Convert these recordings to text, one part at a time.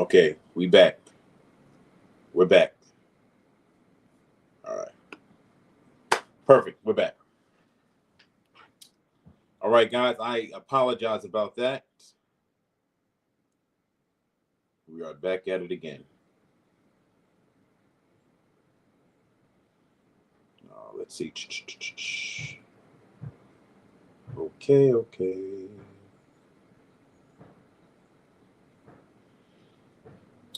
Okay, we back. We're back. All right. Perfect. We're back. All right, guys. I apologize about that. We are back at it again. Let's see. Okay.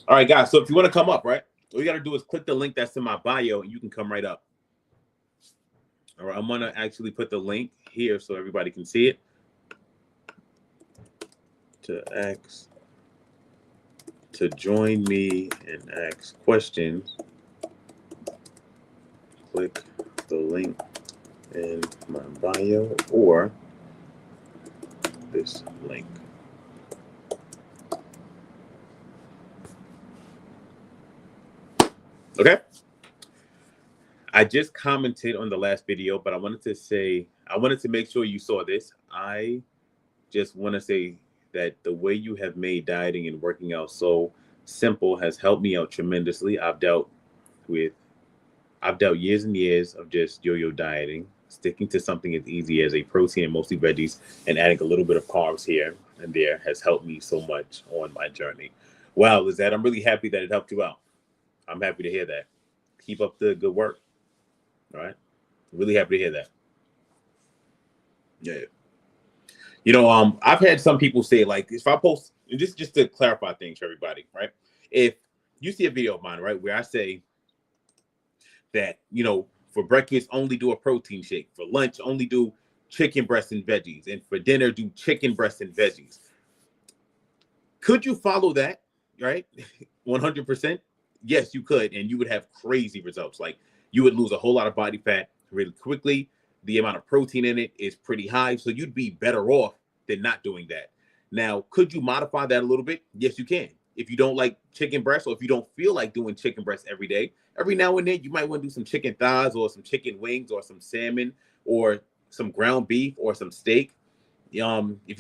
All right, guys. So if you want to come up, right, all you got to do is click the link that's in my bio, and you can come right up. All right, I'm going to actually put the link here so everybody can see it. To join me and ask questions, click the link in my bio or this link. Okay. I just commented on the last video, but I wanted to make sure you saw this. I just want to say that the way you have made dieting and working out so simple has helped me out tremendously. I've dealt years and years of just yo-yo dieting, sticking to something as easy as a protein and mostly veggies and adding a little bit of carbs here and there has helped me so much on my journey. Wow, Lizette, I'm really happy that it helped you out. I'm happy to hear that. Keep up the good work. All right. Really happy to hear that. Yeah. I've had some people say, like, if I post, and just to clarify things for everybody, right? If you see a video of mine, right, where I say that, for breakfast, only do a protein shake. For lunch, only do chicken breast and veggies. And for dinner, do chicken breast and veggies. Could you follow that, right? 100%? Yes, you could. And you would have crazy results. Like, you would lose a whole lot of body fat really quickly. The amount of protein in it is pretty high. So you'd be better off than not doing that. Now, could you modify that a little bit? Yes, you can. If you don't like chicken breast, or if you don't feel like doing chicken breast every day, every now and then you might want to do some chicken thighs or some chicken wings or some salmon or some ground beef or some steak. If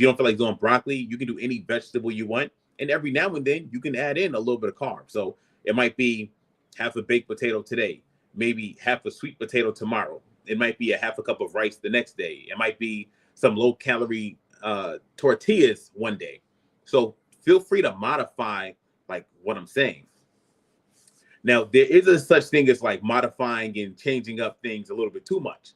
you don't feel like doing broccoli, you can do any vegetable you want. And every now and then you can add in a little bit of carb. So it might be half a baked potato today, maybe half a sweet potato tomorrow. It might be a half a cup of rice the next day. It might be some low calorie tortillas one day. So feel free to modify like what I'm saying. Now, there is a such thing as like modifying and changing up things a little bit too much.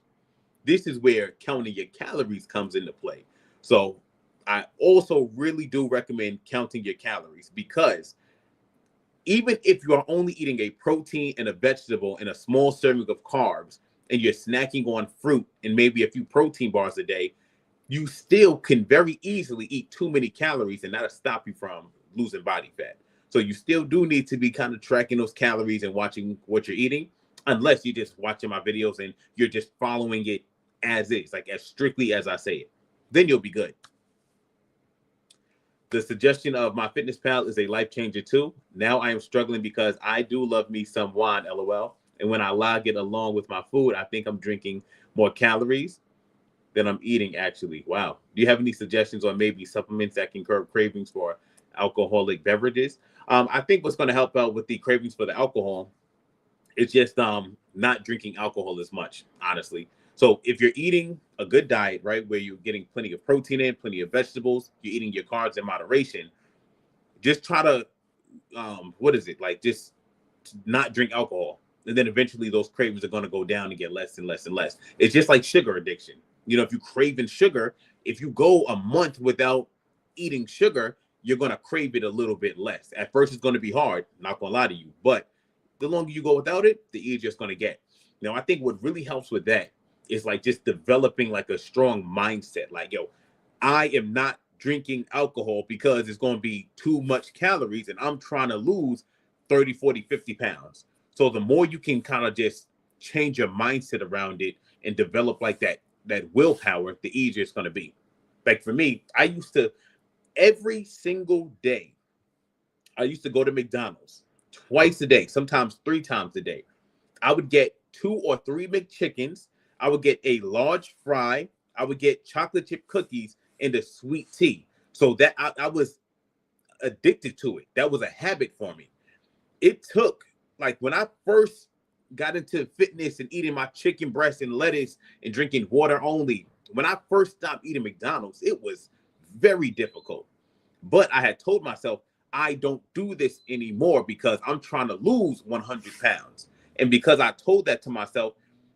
This is where counting your calories comes into play. So I also really do recommend counting your calories, because even if you are only eating a protein and a vegetable and a small serving of carbs, and you're snacking on fruit and maybe a few protein bars a day, you still can very easily eat too many calories, and that'll stop you from losing body fat. So you still do need to be kind of tracking those calories and watching what you're eating, unless you're just watching my videos and you're just following it as is, like as strictly as I say it. Then you'll be good. The suggestion of MyFitnessPal is a life changer too. Now I am struggling because I do love me some wine, LOL. And when I log it along with my food, I think I'm drinking more calories than I'm eating, actually. Wow. Do you have any suggestions on maybe supplements that can curb cravings for alcoholic beverages? I think what's going to help out with the cravings for the alcohol is just not drinking alcohol as much, honestly. So if you're eating a good diet, right, where you're getting plenty of protein in, plenty of vegetables, you're eating your carbs in moderation, just try to, just not drink alcohol. And then eventually those cravings are going to go down and get less and less and less. It's just like sugar addiction. If you crave in sugar, if you go a month without eating sugar, you're going to crave it a little bit less. At first, it's going to be hard, not going to lie to you. But the longer you go without it, the easier it's going to get. Now, I think what really helps with that is like just developing like a strong mindset. Like, I am not drinking alcohol because it's going to be too much calories and I'm trying to lose 30, 40, 50 pounds. So the more you can kind of just change your mindset around it and develop like that willpower, the easier it's going to be. Like for me, I used to, every single day, I used to go to McDonald's twice a day, sometimes 3 times a day. I would get 2 or 3 McChickens. I would get a large fry. I would get chocolate chip cookies and a sweet tea. So that I was addicted to it. That was a habit for me. It took, like, when I first got into fitness and eating my chicken breast and lettuce and drinking water only, when I first stopped eating McDonald's, it was very difficult. But I had told myself, I don't do this anymore because I'm trying to lose 100 pounds. And because I told that to myself,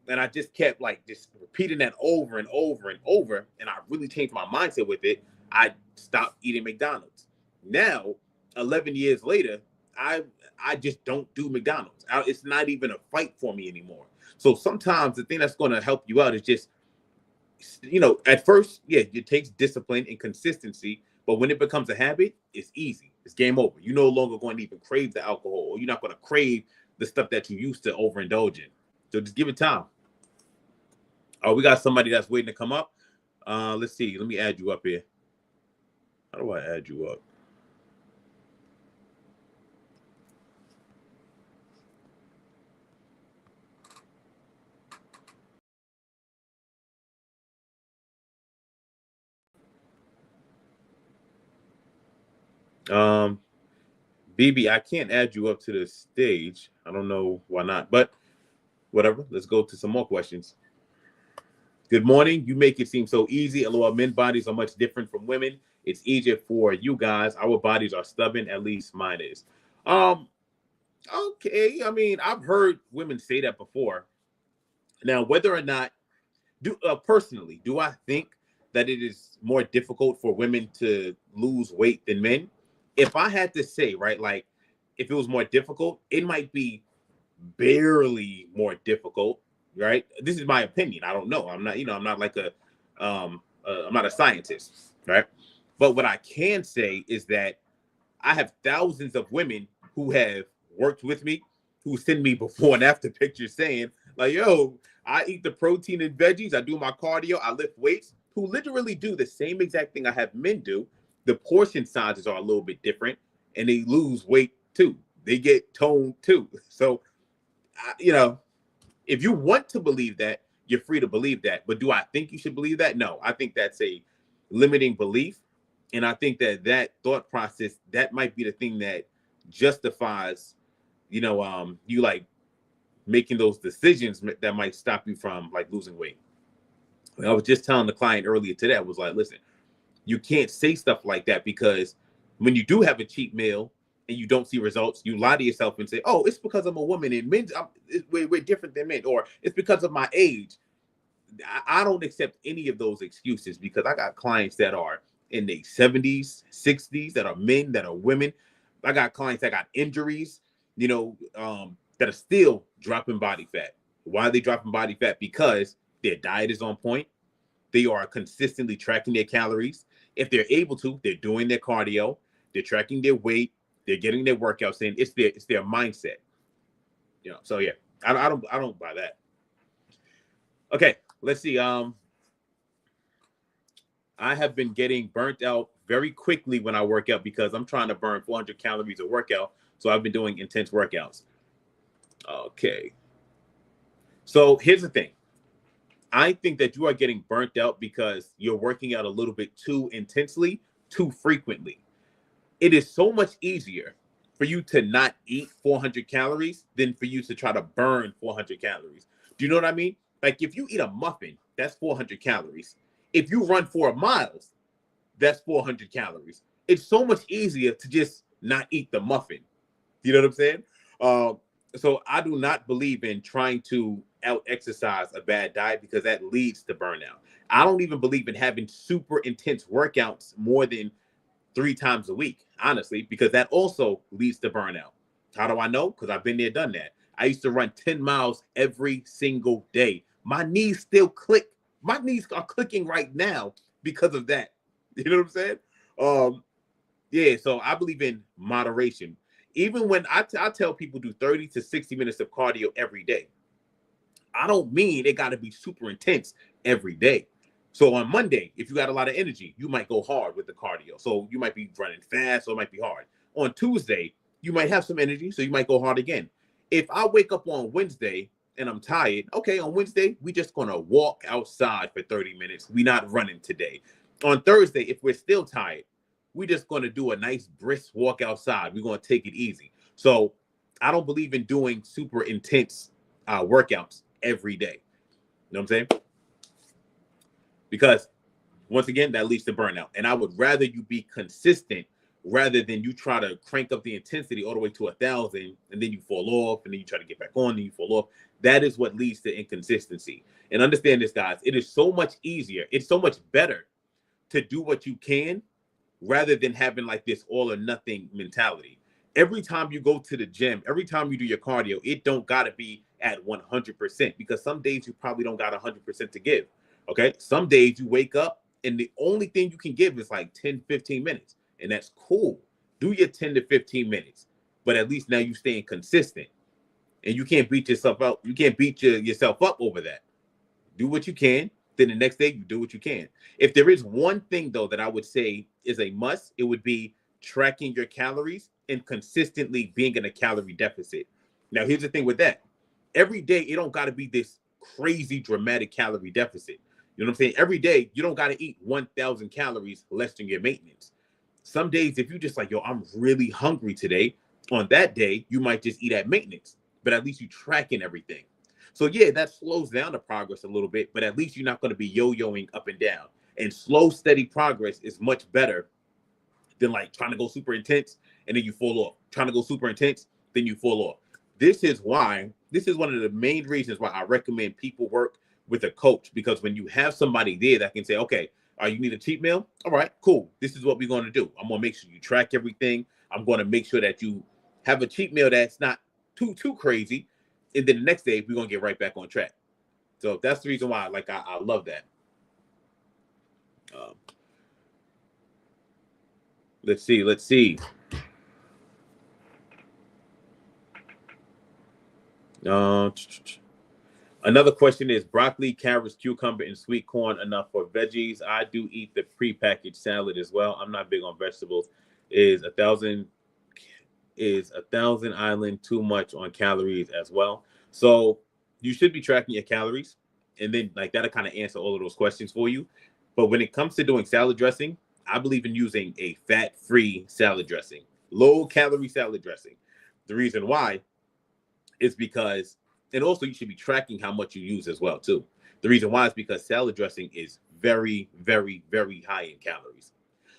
and I just kept like just repeating that over and over and over, and I really changed my mindset with it, I stopped eating McDonald's. Now, 11 years later, I just don't do McDonald's. It's not even a fight for me anymore. So sometimes the thing that's going to help you out is just, at first, yeah, it takes discipline and consistency. But when it becomes a habit, it's easy. It's game over. You're no longer going to even crave the alcohol, or you're not going to crave the stuff that you used to overindulge in. So just give it time. Oh, we got somebody that's waiting to come up. Let's see. Let me add you up here. How do I add you up? BB, I can't add you up to the stage. I don't know why not, but whatever. Let's go to some more questions. Good morning. You make it seem so easy. Although men's bodies are much different from women, it's easier for you guys. Our bodies are stubborn. At least mine is. Okay. I mean, I've heard women say that before. Now, whether or not personally, do I think that it is more difficult for women to lose weight than men? If I had to say, right, like if it was more difficult, it might be barely more difficult, right? This is my opinion. I don't know. I'm not, I'm not like I'm not a scientist, right? But what I can say is that I have thousands of women who have worked with me, who send me before and after pictures saying, like, yo, I eat the protein and veggies, I do my cardio, I lift weights, who literally do the same exact thing I have men do. The portion sizes are a little bit different, and they lose weight too. They get toned too. So, if you want to believe that, you're free to believe that. But do I think you should believe that? No, I think that's a limiting belief. And I think that thought process, that might be the thing that justifies, you like making those decisions that might stop you from like losing weight. I was just telling the client earlier today, I was like, listen, you can't say stuff like that, because when you do have a cheat meal and you don't see results, you lie to yourself and say, oh, it's because I'm a woman and we're different than men, or it's because of my age. I don't accept any of those excuses, because I got clients that are in their 70s, 60s, that are men, that are women. I got clients that got injuries, that are still dropping body fat. Why are they dropping body fat? Because their diet is on point. They are consistently tracking their calories. If they're able to, they're doing their cardio, they're tracking their weight, they're getting their workouts in. It's their mindset. So yeah, I don't buy that. Okay, let's see. I have been getting burnt out very quickly when I work out, because I'm trying to burn 400 calories a workout. So I've been doing intense workouts. Okay. So here's the thing. I think that you are getting burnt out because you're working out a little bit too intensely, too frequently. It is so much easier for you to not eat 400 calories than for you to try to burn 400 calories. Do you know what I mean? Like, if you eat a muffin, that's 400 calories. If you run 4 miles, that's 400 calories. It's so much easier to just not eat the muffin. You know what I'm saying? So I do not believe in trying to out-exercise a bad diet, because that leads to burnout. I don't even believe in having super intense workouts more than 3 times a week, honestly, because that also leads to burnout. How do I know? Because I've been there, done that. I used to run 10 miles every single day. My knees still click. My knees are clicking right now because of that. You know what I'm saying? Yeah, so I believe in moderation. Even when I tell people do 30 to 60 minutes of cardio every day, I don't mean it got to be super intense every day. So on Monday, if you got a lot of energy, you might go hard with the cardio. So you might be running fast, or it might be hard. On Tuesday, you might have some energy, so you might go hard again. If I wake up on Wednesday and I'm tired, okay, on Wednesday, we just going to walk outside for 30 minutes. We're not running today. On Thursday, if we're still tired, we're just going to do a nice brisk walk outside. We're going to take it easy. So I don't believe in doing super intense workouts every day. You know what I'm saying? Because once again, that leads to burnout. And I would rather you be consistent rather than you try to crank up the intensity all the way to 1,000 and then you fall off and then you try to get back on and you fall off. That is what leads to inconsistency. And understand this, guys, it is so much easier. It's so much better to do what you can rather than having like this all or nothing mentality. Every time you go to the gym, every time you do your cardio, it don't got to be at 100% because some days you probably don't got 100% to give. Okay. Some days you wake up and the only thing you can give is like 10, 15 minutes. And that's cool. Do your 10 to 15 minutes. But at least now you're staying consistent. And you can't beat yourself up. You can't beat yourself up over that. Do what you can. Then the next day you do what you can. If there is one thing, though, that I would say is a must, it would be tracking your calories and consistently being in a calorie deficit. Now, here's the thing with that. Every day, it don't got to be this crazy dramatic calorie deficit. You know what I'm saying? Every day, you don't got to eat 1,000 calories less than your maintenance. Some days, if you just like, yo, I'm really hungry today, on that day, you might just eat at maintenance, but at least you tracking everything. So yeah, that slows down the progress a little bit, but at least you're not going to be yo-yoing up and down. And slow, steady progress is much better than like trying to go super intense and then you fall off. Trying to go super intense, then you fall off. This is one of the main reasons why I recommend people work with a coach, because when you have somebody there that can say, okay, you need a cheat meal? All right, cool. This is what we're going to do. I'm going to make sure you track everything. I'm going to make sure that you have a cheat meal that's not too crazy. And then the next day, we're going to get right back on track. So that's the reason why I love that. Let's see. Another question is broccoli, carrots, cucumber, and sweet corn enough for veggies? I do eat the prepackaged salad as well. I'm not big on vegetables. Is a thousand island too much on calories as well? So you should be tracking your calories, and then like that'll kind of answer all of those questions for you. But when it comes to doing salad dressing, I believe in using a fat-free salad dressing, low-calorie salad dressing. The reason why is because, and also you should be tracking how much you use as well too. The reason why is because salad dressing is very, very, very high in calories.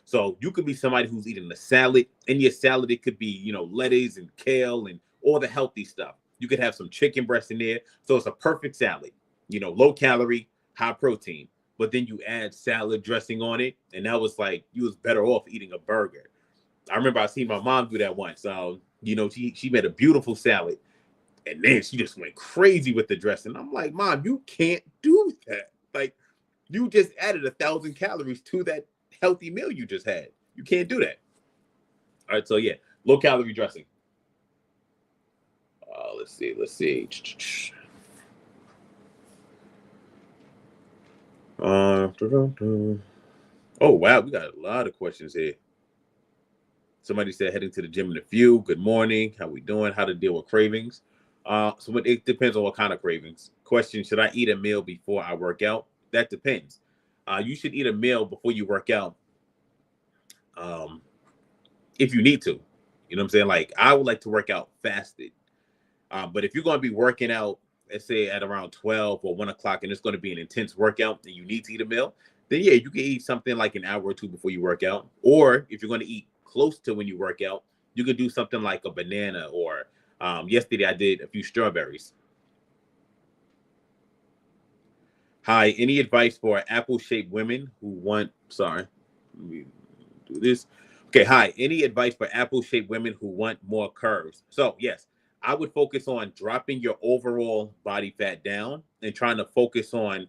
So you could be somebody who's eating a salad. In your salad, it could be, lettuce and kale and all the healthy stuff. You could have some chicken breast in there. So it's a perfect salad, low calorie, high protein. But then you add salad dressing on it. And that was like, you was better off eating a burger. I remember I seen my mom do that once. She made a beautiful salad. And then she just went crazy with the dressing. I'm like, Mom, you can't do that. Like, you just added 1,000 calories to that healthy meal you just had. You can't do that. All right, so yeah, low calorie dressing. Let's see. Oh wow, we got a lot of questions here. Somebody said heading to the gym in a few. Good morning. How we doing? How to deal with cravings? So it depends on what kind of cravings. Question: should I eat a meal before I work out? That depends. You should eat a meal before you work out. If you need to, you know what I'm saying? Like, I would like to work out fasted. But if you're going to be working out, let's say at around 12 or 1 o'clock, and it's going to be an intense workout and you need to eat a meal, then yeah, you can eat something like an hour or two before you work out. Or if you're going to eat close to when you work out, you could do something like a banana, or yesterday I did a few strawberries. Hi, any advice for apple-shaped women who want, let me do this. Okay, hi, any advice for apple-shaped women who want more curves? So yes, I would focus on dropping your overall body fat down and trying to focus on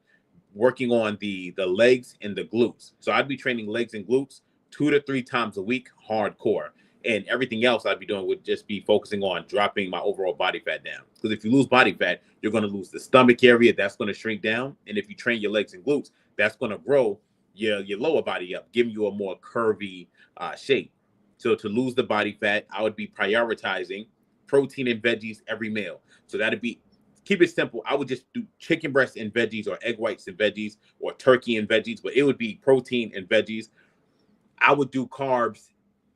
working on the legs and the glutes. So I'd be training legs and glutes 2 to 3 times a week, hardcore. And everything else I'd be doing would just be focusing on dropping my overall body fat down. Because if you lose body fat, you're going to lose the stomach area. That's going to shrink down. And if you train your legs and glutes, that's going to grow your lower body up, giving you a more curvy shape. So to lose the body fat, I would be prioritizing protein and veggies every meal. So that'd be, keep it simple. I would just do chicken breast and veggies, or egg whites and veggies, or turkey and veggies, but it would be protein and veggies. I would do carbs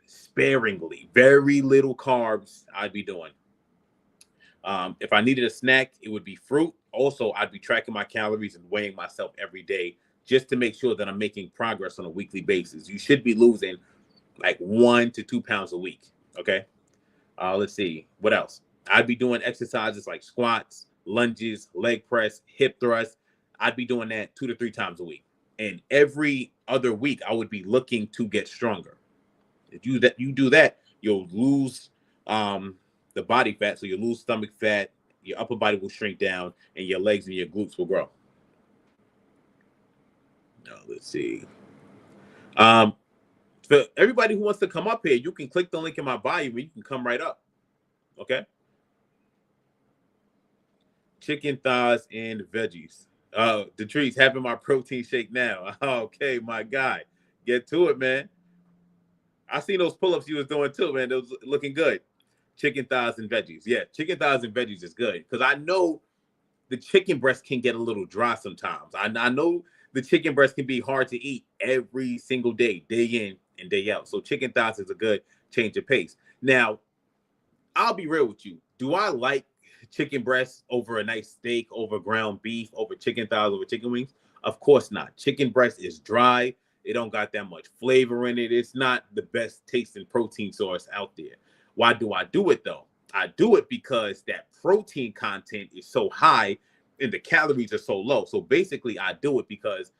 sparingly, very little carbs I'd be doing. If I needed a snack, it would be fruit. Also, I'd be tracking my calories and weighing myself every day just to make sure that I'm making progress on a weekly basis. You should be losing like 1 to 2 pounds a week. Okay. Let's see what else. I'd be doing exercises like squats, lunges, leg press, hip thrust. I'd be doing that 2 to 3 times a week. And every other week, I would be looking to get stronger. If you do that, you'll lose the body fat, so you'll lose stomach fat. Your upper body will shrink down, and your legs and your glutes will grow. Now, let's see. Um, for everybody who wants to come up here, you can click the link in my bio, and you can come right up. Okay. Chicken thighs and veggies. Detrice, having my protein shake now. Okay, my guy, get to it, man. I seen those pull-ups you was doing too, man. Those looking good. Chicken thighs and veggies. Yeah, chicken thighs and veggies is good because I know the chicken breast can get a little dry sometimes. I know the chicken breast can be hard to eat every single day, day in and day out. So chicken thighs is a good change of pace. Now, I'll be real with you. Do I like chicken breast over a nice steak, over ground beef, over chicken thighs, over chicken wings? Of course not. Chicken breast is dry. It don't got that much flavor in it. It's not the best tasting protein source out there. Why do I do it though? I do it because that protein content is so high and the calories are so low. So basically, I do it because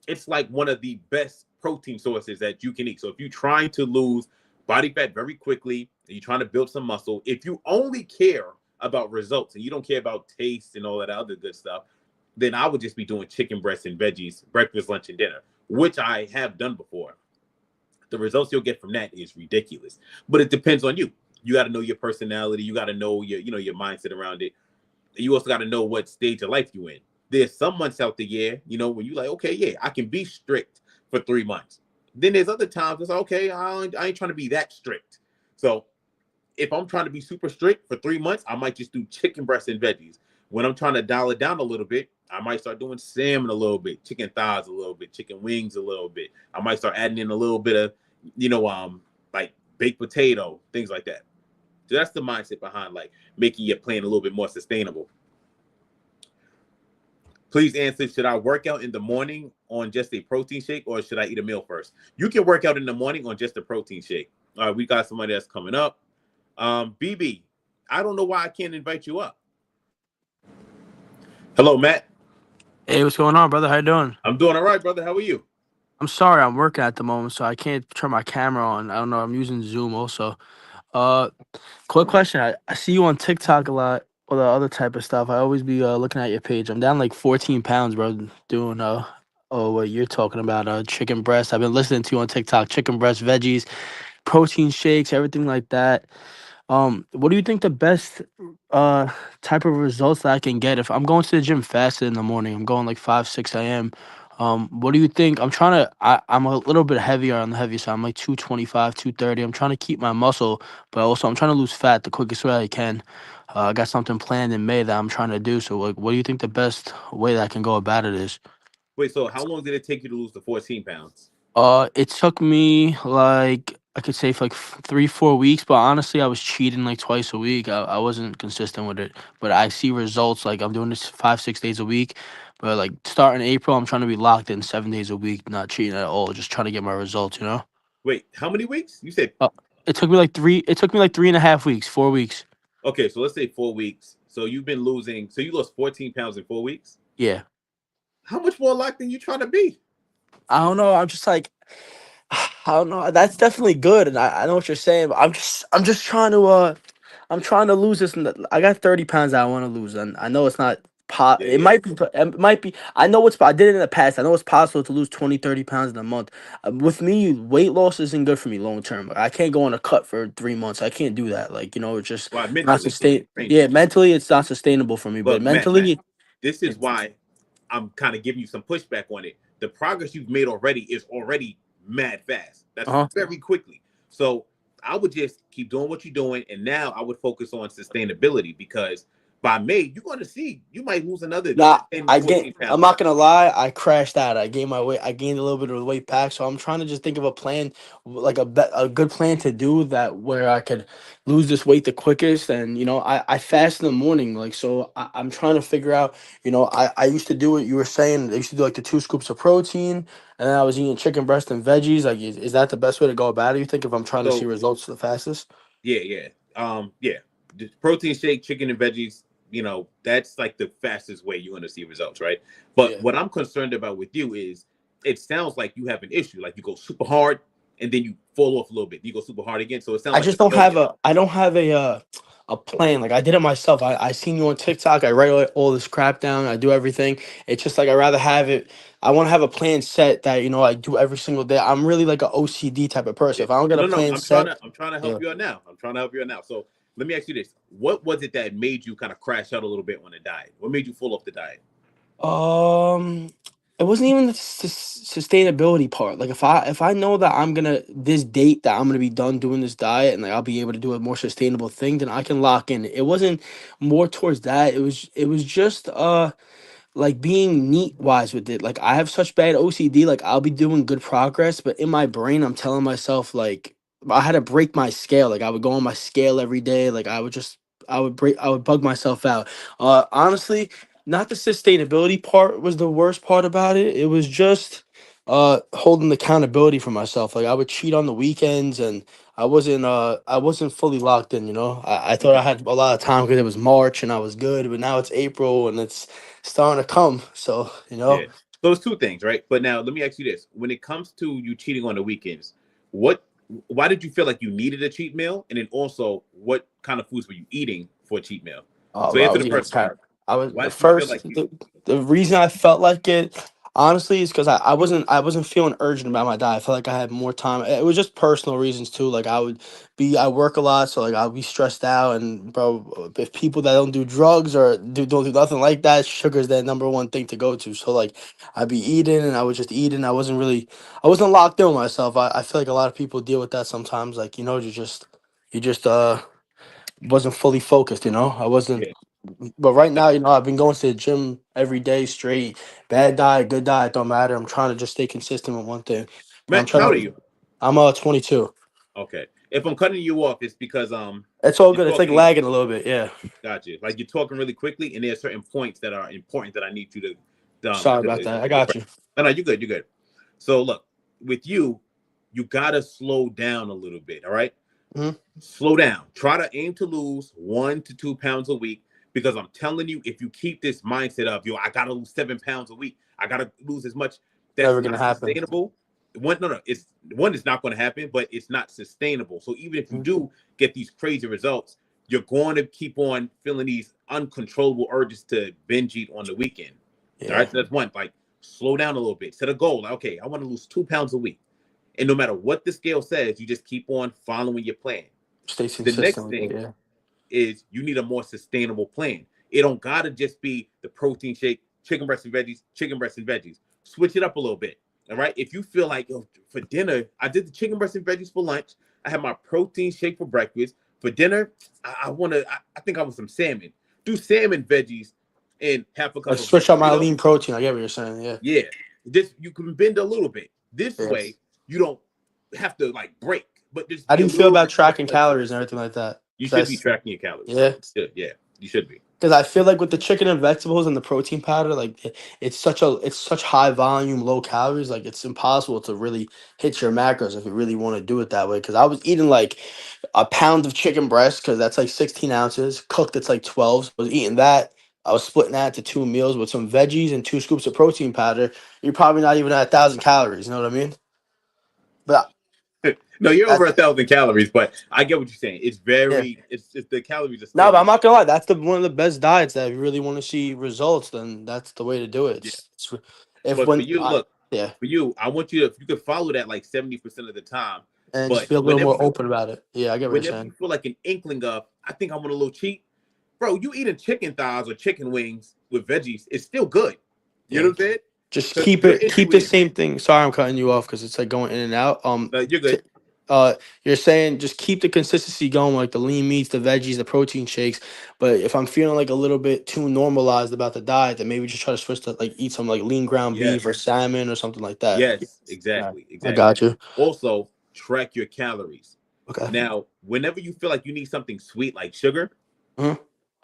it's like one of the best protein sources that you can eat. So if you're trying to lose body fat very quickly and you're trying to build some muscle, if you only care about results and you don't care about taste and all that other good stuff, then I would just be doing chicken breast and veggies, breakfast, lunch, and dinner, which I have done before. The results you'll get from that is ridiculous, but it depends on you. You got to know your personality. You got to know your mindset around it. You also got to know what stage of life you're in. There's some months out the year, when you're like, okay, yeah, I can be strict for 3 months. Then there's other times it's okay, I ain't trying to be that strict. So if I'm trying to be super strict for 3 months, I might just do chicken breast and veggies. When I'm trying to dial it down a little bit, I might start doing salmon a little bit, chicken thighs a little bit, chicken wings a little bit. I might start adding in a little bit of, like baked potato, things like that. So that's the mindset behind like making your plan a little bit more sustainable. Please answer, should I work out in the morning on just a protein shake or should I eat a meal first? You can work out in the morning on just a protein shake. All right, we got somebody that's coming up. BB, I don't know why I can't invite you up. Hello, Matt. Hey, what's going on, brother? How you doing? I'm doing all right, brother. How are you? I'm sorry, I'm working at the moment, so I can't turn my camera on. I don't know. I'm using Zoom also. Uh, quick question. I see you on TikTok a lot or the other type of stuff. I always be looking at your page. I'm down like 14 pounds, bro. Doing what you're talking about, chicken breast. I've been listening to you on TikTok. Chicken breast, veggies, protein shakes, everything like that. What do you think the best uh type of results that I can get if I'm going to the gym fasted in the morning? I'm going like 5, 6 a.m. What do you think? I'm a little bit heavier on the heavy side. I'm like 225, 230. I'm trying to keep my muscle, but also I'm trying to lose fat the quickest way I can. I got something planned in May that I'm trying to do. So like, what do you think the best way that I can go about it is? Wait, so how long did it take you to lose the 14 pounds? It took me like I could say for like 3, 4 weeks, but honestly, I was cheating like twice a week. I wasn't consistent with it, but I see results. Like I'm doing this 5, 6 days a week, but like starting April, I'm trying to be locked in 7 days a week, not cheating at all, just trying to get my results. Wait, how many weeks? You said, Uh, it took me like three. It took me like 3.5 weeks, 4 weeks. okay, so let's say 4 weeks. So you lost 14 pounds in 4 weeks? Yeah, How much more locked in you trying to be? I don't know. I'm just like I don't know. That's definitely good, and I know what you're saying. But I'm just trying to I'm trying to lose this. I got 30 pounds that I want to lose, and I know it's not. Yeah, It yeah. might be. It might be. I know I did it in the past. I know it's possible to lose 20, 30 pounds in a month. With me, weight loss isn't good for me long term. I can't go on a cut for 3 months. I can't do that. Like it's just Well, not mentally, sustain. training. Yeah, mentally, it's not sustainable for me. But Look, Matt, mentally, this is it's. why I'm kind of giving you some pushback on it. The progress you've made already is already mad fast. That's Uh very quickly. So I would just keep doing what you're doing, and now I would focus on sustainability because by May, you're going to see you might lose another Nah, 10, 14 I'm pounds. not gonna lie, I crashed out. I gained my weight. I gained a little bit of the weight back. So I'm trying to just think of a plan, like a good plan to do that where I could lose this weight the quickest. And I fast in the morning, like so. I'm trying to figure out. I used to do what you were saying. I used to do like the 2 scoops of protein, and then I was eating chicken breast and veggies. Like, is that the best way to go about it? You think if I'm trying to see So results the fastest? yeah. Yeah. The protein shake, chicken and veggies, that's like the fastest way you're going to see results, right? But Yeah. what I'm concerned about with you is it sounds like you have an issue. Like you go super hard and then you fall off a little bit. You go super hard again. So it sounds I like a just don't have yo-yo. a plan. Like I did it myself. I seen you on TikTok. I write all this crap down. I do everything. It's just like I rather have it. I want to have a plan set that I do every single day. I'm really like a OCD type of person. Yeah. If I don't get a No. plan set, I'm trying to help yeah. you out now. I'm trying to help you out now. So let me ask you this. What was it that made you kind of crash out a little bit on the diet? What made you fall off the diet? Um, it wasn't even the sustainability part. Like if I know that I'm gonna this date that I'm gonna be done doing this diet and like I'll be able to do a more sustainable thing, then I can lock in. It wasn't more towards that. It was just like being neat wise with it. Like I have such bad OCD. Like I'll be doing good progress, but in my brain, I'm telling myself like I had to break my scale. Like I would go on my scale every day. Like I would bug myself out. Honestly, not the sustainability part was the worst part about it. It was just holding accountability for myself. Like I would cheat on the weekends and I wasn't fully locked in, I thought I Okay. had a lot of time because it was March and I was good, but now it's April and it's starting to come. So, Yeah. So it's two things, right? But now let me ask you this: when it comes to you cheating on the weekends, what, why did you feel like you needed a cheat meal? And then also, what kind of foods were you eating for a cheat meal? So I answer was the eating first one. carrot. I was Why the did you feel first like you? the reason I felt like it honestly is because I wasn't feeling urgent about my diet. I felt like I had more time. It was just personal reasons too. Like I work a lot, so like I'll be stressed out. And bro, if people that don't do drugs or don't do nothing like that, sugar's their number one thing to go to. So like I'd be eating and I was just eating. I wasn't locked in with myself. I feel like a lot of people deal with that sometimes. Like you just wasn't fully focused. I wasn't. Yeah. But right now, I've been going to the gym every day straight. Bad diet, good diet, don't matter. I'm trying to just stay consistent with one thing. But I'm Matt, how trying old are to. you? I'm 22. Okay. If I'm cutting you off, it's because It's all you're good. It's like talking. lagging a little bit. Yeah. Gotcha. Like you're talking really quickly, and there are certain points that are important that I need you to Sorry about that. I to got press. you. No, you're good. You're good. So look, with you, you gotta slow down a little bit. All right, Hmm. slow down. Try to aim to lose 1 to 2 pounds a week. Because I'm telling you, if you keep this mindset of I gotta lose 7 pounds a week, I gotta lose as much. That's Never gonna not happen. sustainable. One, no, it's one is not going to happen, but it's not sustainable. So even if you Mhm. do get these crazy results, you're going to keep on feeling these uncontrollable urges to binge eat on the weekend. All Yeah. right, so that's one. Like slow down a little bit. Set a goal. Like, okay, I want to lose 2 pounds a week, and no matter what the scale says, you just keep on following your plan. Stay The next consistent with it. thing Yeah. is you need a more sustainable plan. It don't gotta just be the protein shake, chicken breast and veggies, chicken breast and veggies. Switch it up a little bit. All right. If you feel like for dinner, I did the chicken breast and veggies for lunch. I had my protein shake for breakfast. For dinner, I think I want some salmon. Do salmon veggies and half a Like cup of switch up breakfast. my lean protein. I get what you're saying. Yeah. Yeah. Just you can bend a little bit. This Yeah. way you don't have to like break, but just How be do a you feel little about bit more tracking flexible. calories and everything like that? You should be That's tracking your calories. yeah. Yeah, you should be. Because I feel like with the chicken and vegetables and the protein powder, like it's such high volume, low calories. Like it's impossible to really hit your macros if you really want to do it that way. Because I was eating like a pound of chicken breast because that's like 16 ounces. Cooked, it's like 12. So I was eating that. I was splitting that into 2 meals with some veggies and 2 scoops of protein powder. You're probably not even at 1,000 calories. You know what I mean? But No, you're over that's 1,000 calories, but I get what you're saying. It's yeah. very, it's the calories are No, still but I'm low. not gonna lie. That's the one of the best diets that if you really want to see results, then that's the way to do it. Yeah, If but for when you, I look, yeah, for you, I want you to, if you could follow that like 70% of the time, and just but be a little more open about it. Yeah, I get what you're whenever you saying. feel like an inkling of, I think I want a little cheat, bro, you eating chicken thighs or chicken wings with veggies, it's still good. You know Yeah, what I'm saying? just Because your keep issue the is, same thing. Sorry, I'm cutting you off because it's like going in and out. you're good. You're saying just keep the consistency going, like the lean meats, the veggies, the protein shakes. But if I'm feeling like a little bit too normalized about the diet, then maybe just try to switch to like eat some like lean ground beef or Yes. salmon or something like that. Yes, Right. exactly, I exactly. got you. Also, track your calories. Okay. Now, whenever you feel like you need something sweet like sugar, Mhm.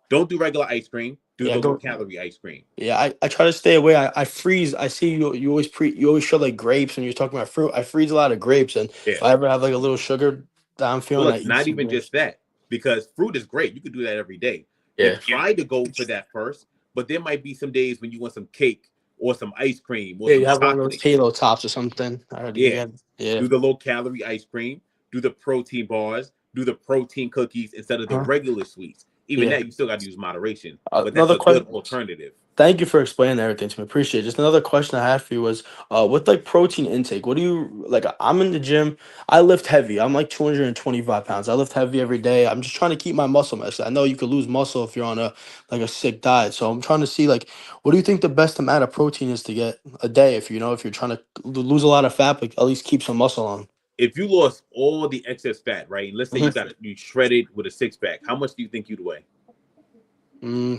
don't do regular ice cream. Do Yeah, the low go. calorie ice cream. Yeah, I try to stay away. I freeze. I see you always you always show like grapes when you're talking about fruit. I freeze a lot of grapes, and if Yeah. I ever have like a little sugar that I'm Well, feeling, I look, eat not some even grapes. just that, because fruit is great. You could do that every day. Yeah. But try to go for that first. But there might be some days when you want some cake or some ice cream or Yeah, you some have one of those chocolate. Halo tops or something. I heard you Yeah. got. Yeah. Do the low calorie ice cream, do the protein bars, do the protein cookies instead of the Huh? regular sweets. Even Yeah. that, you still got to use moderation, but that's Another a good question. alternative. Thank you for explaining everything to me. Appreciate it. Just another question I had for you was, with like protein intake, what do you like? I'm in the gym. I lift heavy. I'm like 225 pounds. I lift heavy every day. I'm just trying to keep my muscle mass. I know you could lose muscle if you're on a like a sick diet. So I'm trying to see like, what do you think the best amount of protein is to get a day? If you know, if you're trying to lose a lot of fat, but at least keep some muscle on. If you lost all the excess fat, right? And let's say Mhm. you shredded with a six pack, how much do you think you'd weigh?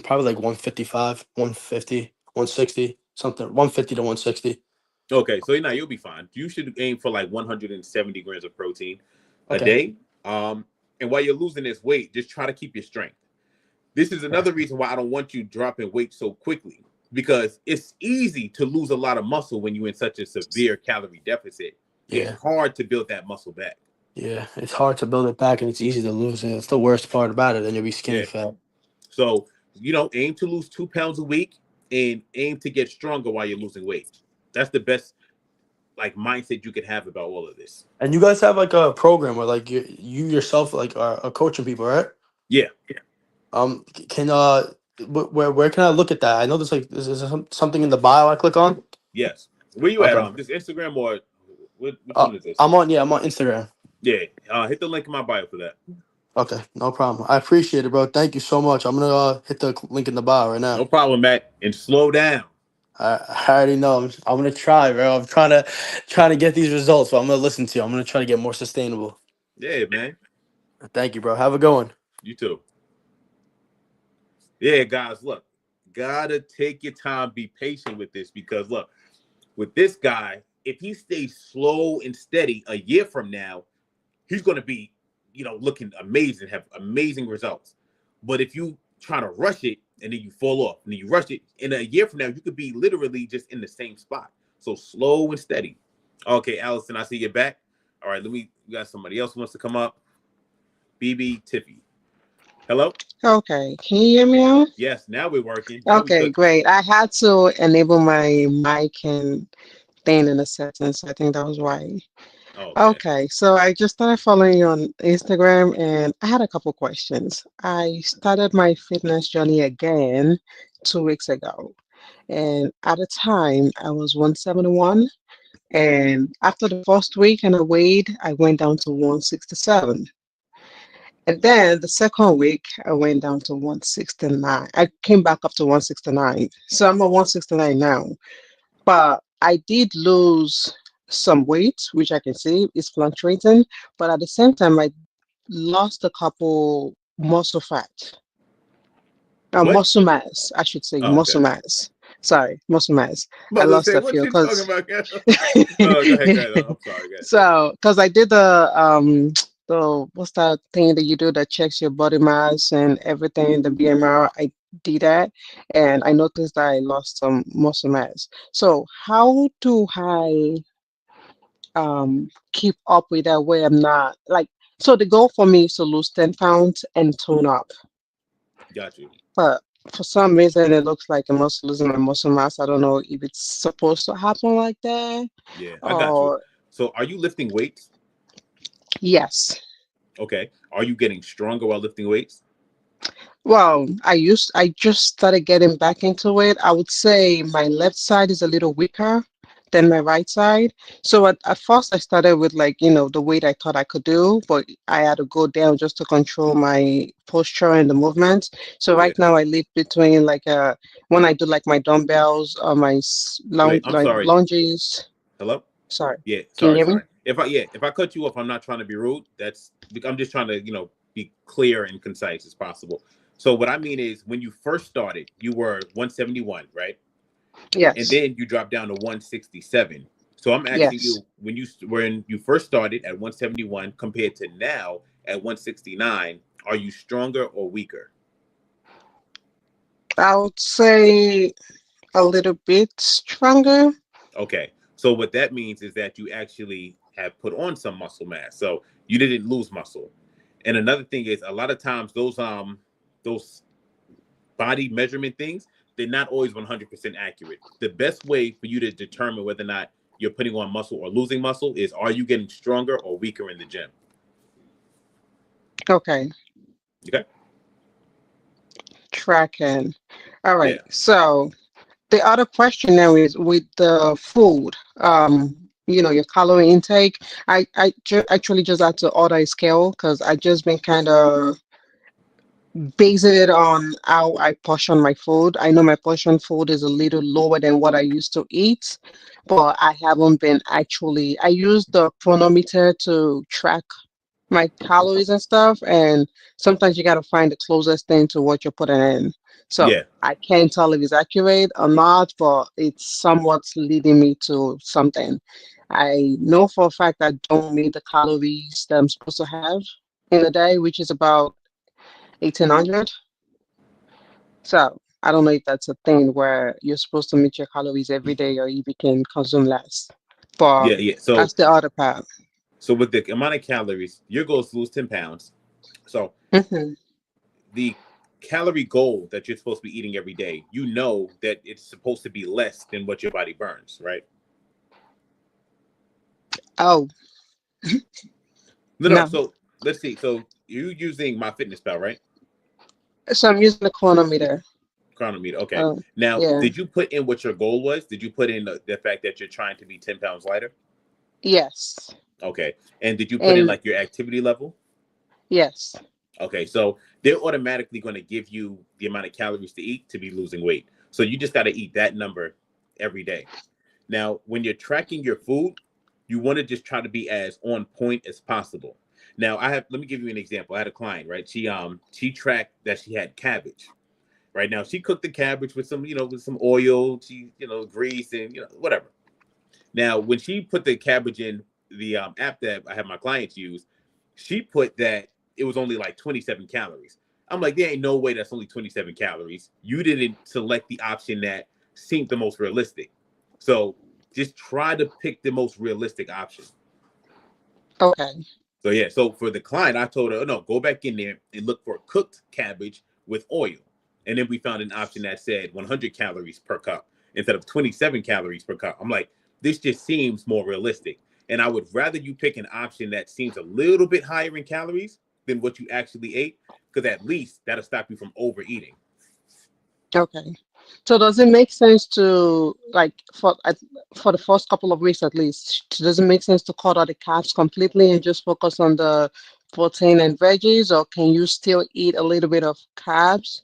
Probably like 155, 150, 160, something. 150 to 160. Okay, so now you'll be fine. You should aim for like 170 grams of protein a Okay. day. And while you're losing this weight, just try to keep your strength. This is another reason why I don't want you dropping weight so quickly, because it's easy to lose a lot of muscle when you're in such a severe calorie deficit. It's Yeah. hard to build that muscle back. Yeah, it's hard to build it back and it's easy to lose it. It's the worst part about it. Then you'll be skinny Yeah. fat. So, aim to lose 2 pounds a week and aim to get stronger while you're losing weight. That's the best like mindset you could have about all of this. And you guys have like a program where like you yourself like are coaching people, right? Yeah. Can where can I look at that? I know there's like something in the bio I click on. Yes. Where you at? Okay. This Instagram or which one is this? I'm on Instagram. Yeah. Hit the link in my bio for that. Okay, no problem. I appreciate it, bro. Thank you so much. I'm gonna hit the link in the bio right now. No problem, Matt. And slow down. I already know. I'm gonna try, bro. I'm trying to get these results. So I'm gonna listen to you. I'm gonna try to get more sustainable. Yeah, man. Thank you, bro. Have a good one. You too. Yeah, guys, look, gotta take your time, be patient with this, because look, with this guy, if he stays slow and steady a year from now, he's gonna be, looking amazing, have amazing results. But if you try to rush it and then you fall off, and then you rush it, in a year from now, you could be literally just in the same spot. So slow and steady. Okay, Allison, I see you back. All right, we got somebody else who wants to come up. BB Tiffy. Hello? Okay, can you hear me now? Yes, now we're working. Now we Okay, good. great. I had to enable my mic and thing in the settings, so I think that was why. Oh, okay. Okay, so I just started following you on Instagram and I had a couple questions. I started my fitness journey again 2 weeks ago, and at the time I was 171, and after the first week and I weighed, I went down to 167. And then the second week, I went down to 169. I came back up to 169. So I'm at 169 now. But I did lose some weight, which I can see is fluctuating. But at the same time, I lost a couple muscle fat, What? muscle mass, I should say, Oh, okay. muscle mass. Sorry, muscle mass. I Mother lost say, a what few you talking because about? No, go ahead, go ahead. I'm sorry, go ahead. so, because I did the what's that thing that you do that checks your body mass and everything, the BMR, I did that, and I noticed that I lost some muscle mass. So, how do I keep up with that where I'm not like, so the goal for me is to lose 10 pounds and tone up, Got you. but for some reason it looks like I'm also losing my muscle mass. I don't know if it's supposed to happen like that Yeah, I got you. or So, are you lifting weights? yes. Okay. Are you getting stronger while lifting weights? Well, I just started getting back into it. I would say my left side is a little weaker than my right side. So at first I started with like, the weight I thought I could do, but I had to go down just to control my posture and the movement. So Yeah. right now I live between like when I do like my dumbbells or my Wait, I'm sorry. lunges. Hello? Sorry. Yeah, Can you sorry, hear me? sorry. if I cut you off, I'm not trying to be rude. I'm just trying to be clear and concise as possible. So what I mean is, when you first started, you were 171, right? And Yes. then you dropped down to 167. So I'm asking Yes. you, when you first started at 171 compared to now at 169, are you stronger or weaker? I would say a little bit stronger. Okay. So what that means is that you actually have put on some muscle mass. So you didn't lose muscle. And another thing is, a lot of times those body measurement things, they're not always 100% accurate. The best way for you to determine whether or not you're putting on muscle or losing muscle is, are you getting stronger or weaker in the gym? Okay. Okay. Tracking. All right. Yeah. So the other question now is with the food, your calorie intake. I actually just had to order a scale because I just been kind of basing it on how I portion my food. I know my portion food is a little lower than what I used to eat, but I haven't been actually. I use the chronometer to track my calories and stuff, and sometimes you got to find the closest thing to what you're putting in. So Yeah. I can't tell if it's accurate or not, but it's somewhat leading me to something. I know for a fact I don't meet the calories that I'm supposed to have in a day, which is about 1800. So I don't know if that's a thing where you're supposed to meet your calories every day or if you can consume less. But Yeah. Yeah. So that's the other part. with the amount of calories, your goal is to lose 10 pounds. So Hmm. the calorie goal that you're supposed to be eating every day, you know that it's supposed to be less than what your body burns, right? Oh, No, no. no. So let's see. So you're using My Fitness Pal, right? So I'm using the chronometer. Chronometer. Okay. Oh, Now, yeah. did you put in what your goal was? Did you put in the fact that you're trying to be 10 pounds lighter? Yes. Okay. And did you put in And like your activity level? yes. Okay. So they're automatically going to give you the amount of calories to eat to be losing weight. So you just got to eat that number every day. Now, when you're tracking your food, you want to just try to be as on point as possible. Now, let me give you an example. I had a client, right? She tracked that she had cabbage. Right now, she cooked the cabbage with some oil, grease and whatever. Now, when she put the cabbage in the app that I have my clients use, she put that it was only like 27 calories. I'm like, there ain't no way that's only 27 calories. You didn't select the option that seemed the most realistic. So just try to pick the most realistic option. Okay. So yeah, so for the client, I told her, oh, no, go back in there and look for cooked cabbage with oil. And then we found an option that said 100 calories per cup instead of 27 calories per cup. I'm like, this just seems more realistic. And I would rather you pick an option that seems a little bit higher in calories than what you actually ate, because at least that'll stop you from overeating. Okay. So does it make sense to like for the first couple of weeks at least, does it make sense to cut out the carbs completely and just focus on the protein and veggies, or can you still eat a little bit of carbs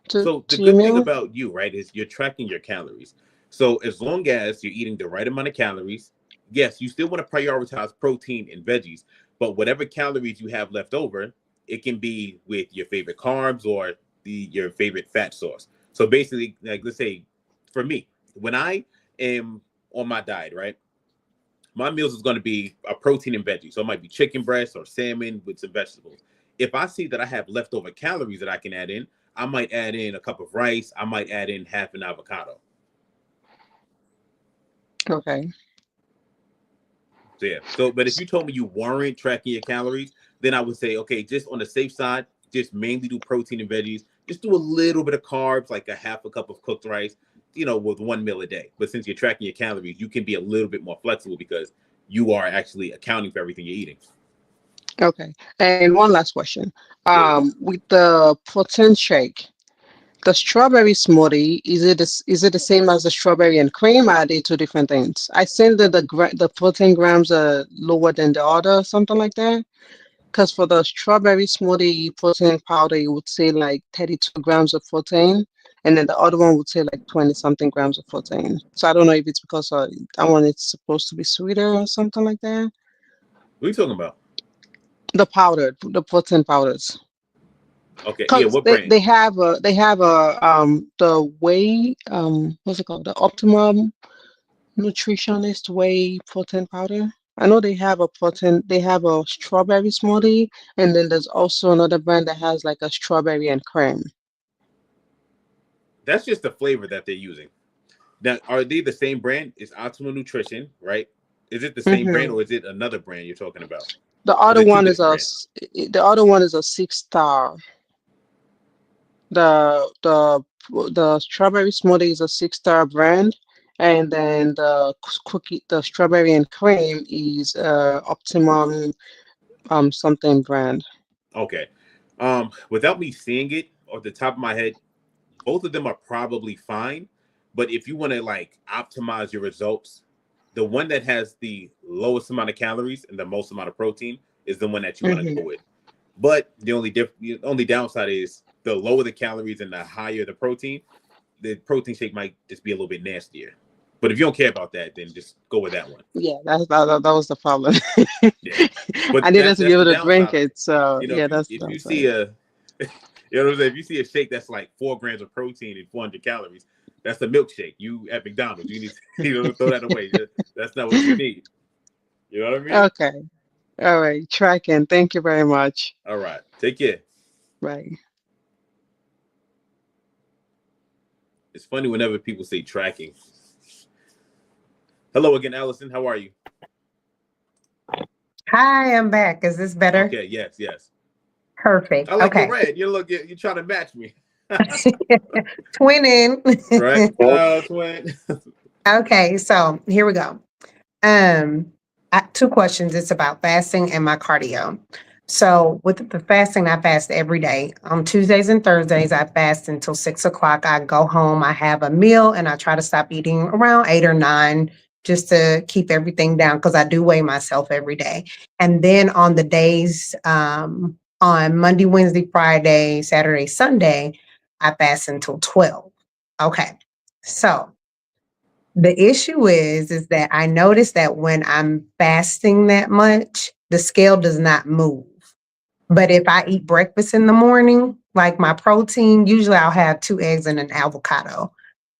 So the to your good thing meal? about you, right, is you're tracking your calories. So as long as you're eating the right amount of calories, yes, you still want to prioritize protein and veggies, but whatever calories you have left over, it can be with your favorite carbs or your favorite fat source. So basically, like let's say for me, when I am on my diet, right, my meals is going to be a protein and veggie. So it might be chicken breast or salmon with some vegetables. If I see that I have leftover calories that I can add in, I might add in a cup of rice. I might add in half an avocado. Okay. So yeah. So, but if you told me you weren't tracking your calories, then I would say, okay, just on the safe side, just mainly do protein and veggies. Just do a little bit of carbs, like a half a cup of cooked rice, with one meal a day. But since you're tracking your calories, you can be a little bit more flexible because you are actually accounting for everything you're eating. Okay. And one last question. Yeah. With the protein shake, the strawberry smoothie, is it the same as the strawberry and cream? Or are they two different things? I think that the protein grams are lower than the other, something like that. Because for the strawberry smoothie protein powder, you would say like 32 grams of protein, and then the other one would say like 20 something grams of protein. So I don't know if it's because that one is supposed to be sweeter or something like that. What are you talking about? The protein powders. Okay, yeah, Because what brand? they have a the whey what's it called, the optimum nutritionist whey protein powder. I know they have a strawberry smoothie, and then there's also another brand that has like a strawberry and cream. That's just the flavor that they're using. Now, are they the same brand? It's Optimal Nutrition, right? Is it the same brand Hmm. or is it another brand you're talking about? The Or is other it two one is different brands? the other one is a 6 star. The strawberry smoothie is a 6 star brand, and then the strawberry and cream is optimum something brand. Okay. Without me seeing it off the top of my head, both of them are probably fine. But if you want to like optimize your results, the one that has the lowest amount of calories and the most amount of protein is the one that you want to Hmm. go with. But the only downside is the lower the calories and the higher the protein, the protein shake might just be a little bit nastier. But if you don't care about that, then just go with that one. Yeah, that was the problem. Yeah. But I needed to be that's able the to drink downside of it, it. so You know, yeah, that's the if you downside. see a you know what I'm saying, if you see a shake that's like 4 grams of protein and 400 calories, that's a milkshake. You at McDonald's, you need to throw that away. That's not what you need. You know what I mean? Okay, all right, tracking. Thank you very much. All right. Take care. Bye. It's funny whenever people say tracking. Hello again, Allison. How are you? Hi, I'm back. Is this better? Okay, yes, yes. Perfect. I like your Okay. red. You're trying to match me. Twinning. Right? Twin. Okay, so here we go. Um, two questions. It's about fasting and my cardio. So with the fasting, I fast every day. On Tuesdays and Thursdays, I fast until 6 o'clock. I go home, I have a meal, and I try to stop eating around 8 or 9 just to keep everything down because I do weigh myself every day. And then on the days on Monday, Wednesday, Friday, Saturday, Sunday, I fast until 12. Okay. So the issue is that I notice that when I'm fasting that much, the scale does not move. But if I eat breakfast in the morning, like my protein, usually I'll have 2 eggs and an avocado.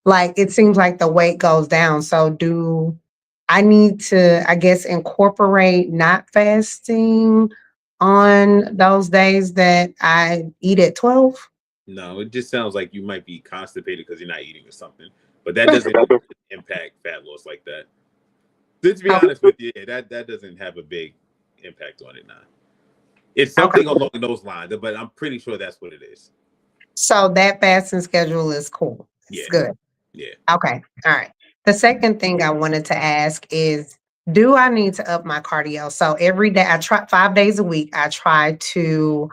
Like it seems like the weight goes down. So do I need to, I guess, incorporate not fasting on those days that I eat at 12? No, it just sounds like you might be constipated because you're not eating or something. But that doesn't impact fat loss like that. To be honest with you, that doesn't have a big impact on it now. It's Okay. something along those lines, but I'm pretty sure that's what it is. So that fasting schedule is cool. It's Yeah, good. yeah. Okay. All right. The second thing I wanted to ask is, do I need to up my cardio? So every day I try 5 days a week, I try to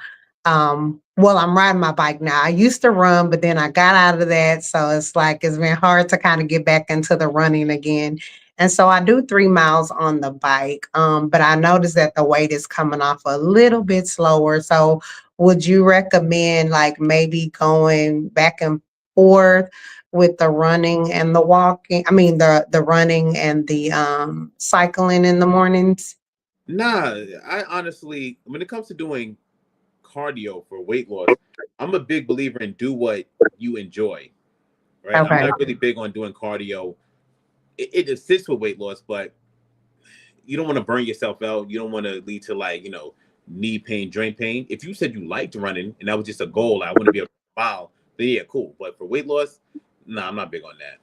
well, I'm riding my bike now. I used to run, but then I got out of that. So it's like it's been hard to kind of get back into the running again. And so I do 3 miles on the bike. But I noticed that the weight is coming off a little bit slower. So would you recommend like maybe going back and forth with the running and the walking? I mean the running and the cycling in the mornings. Nah, I honestly, when it comes to doing cardio for weight loss, I'm a big believer in do what you enjoy. Right? I'm Okay. not really big on doing cardio. It assists with weight loss, but you don't want to burn yourself out. You don't want to lead to like, knee pain, joint pain. If you said you liked running and that was just a goal, I want to be a mile, then yeah, cool. But for weight loss, nah, I'm not big on that.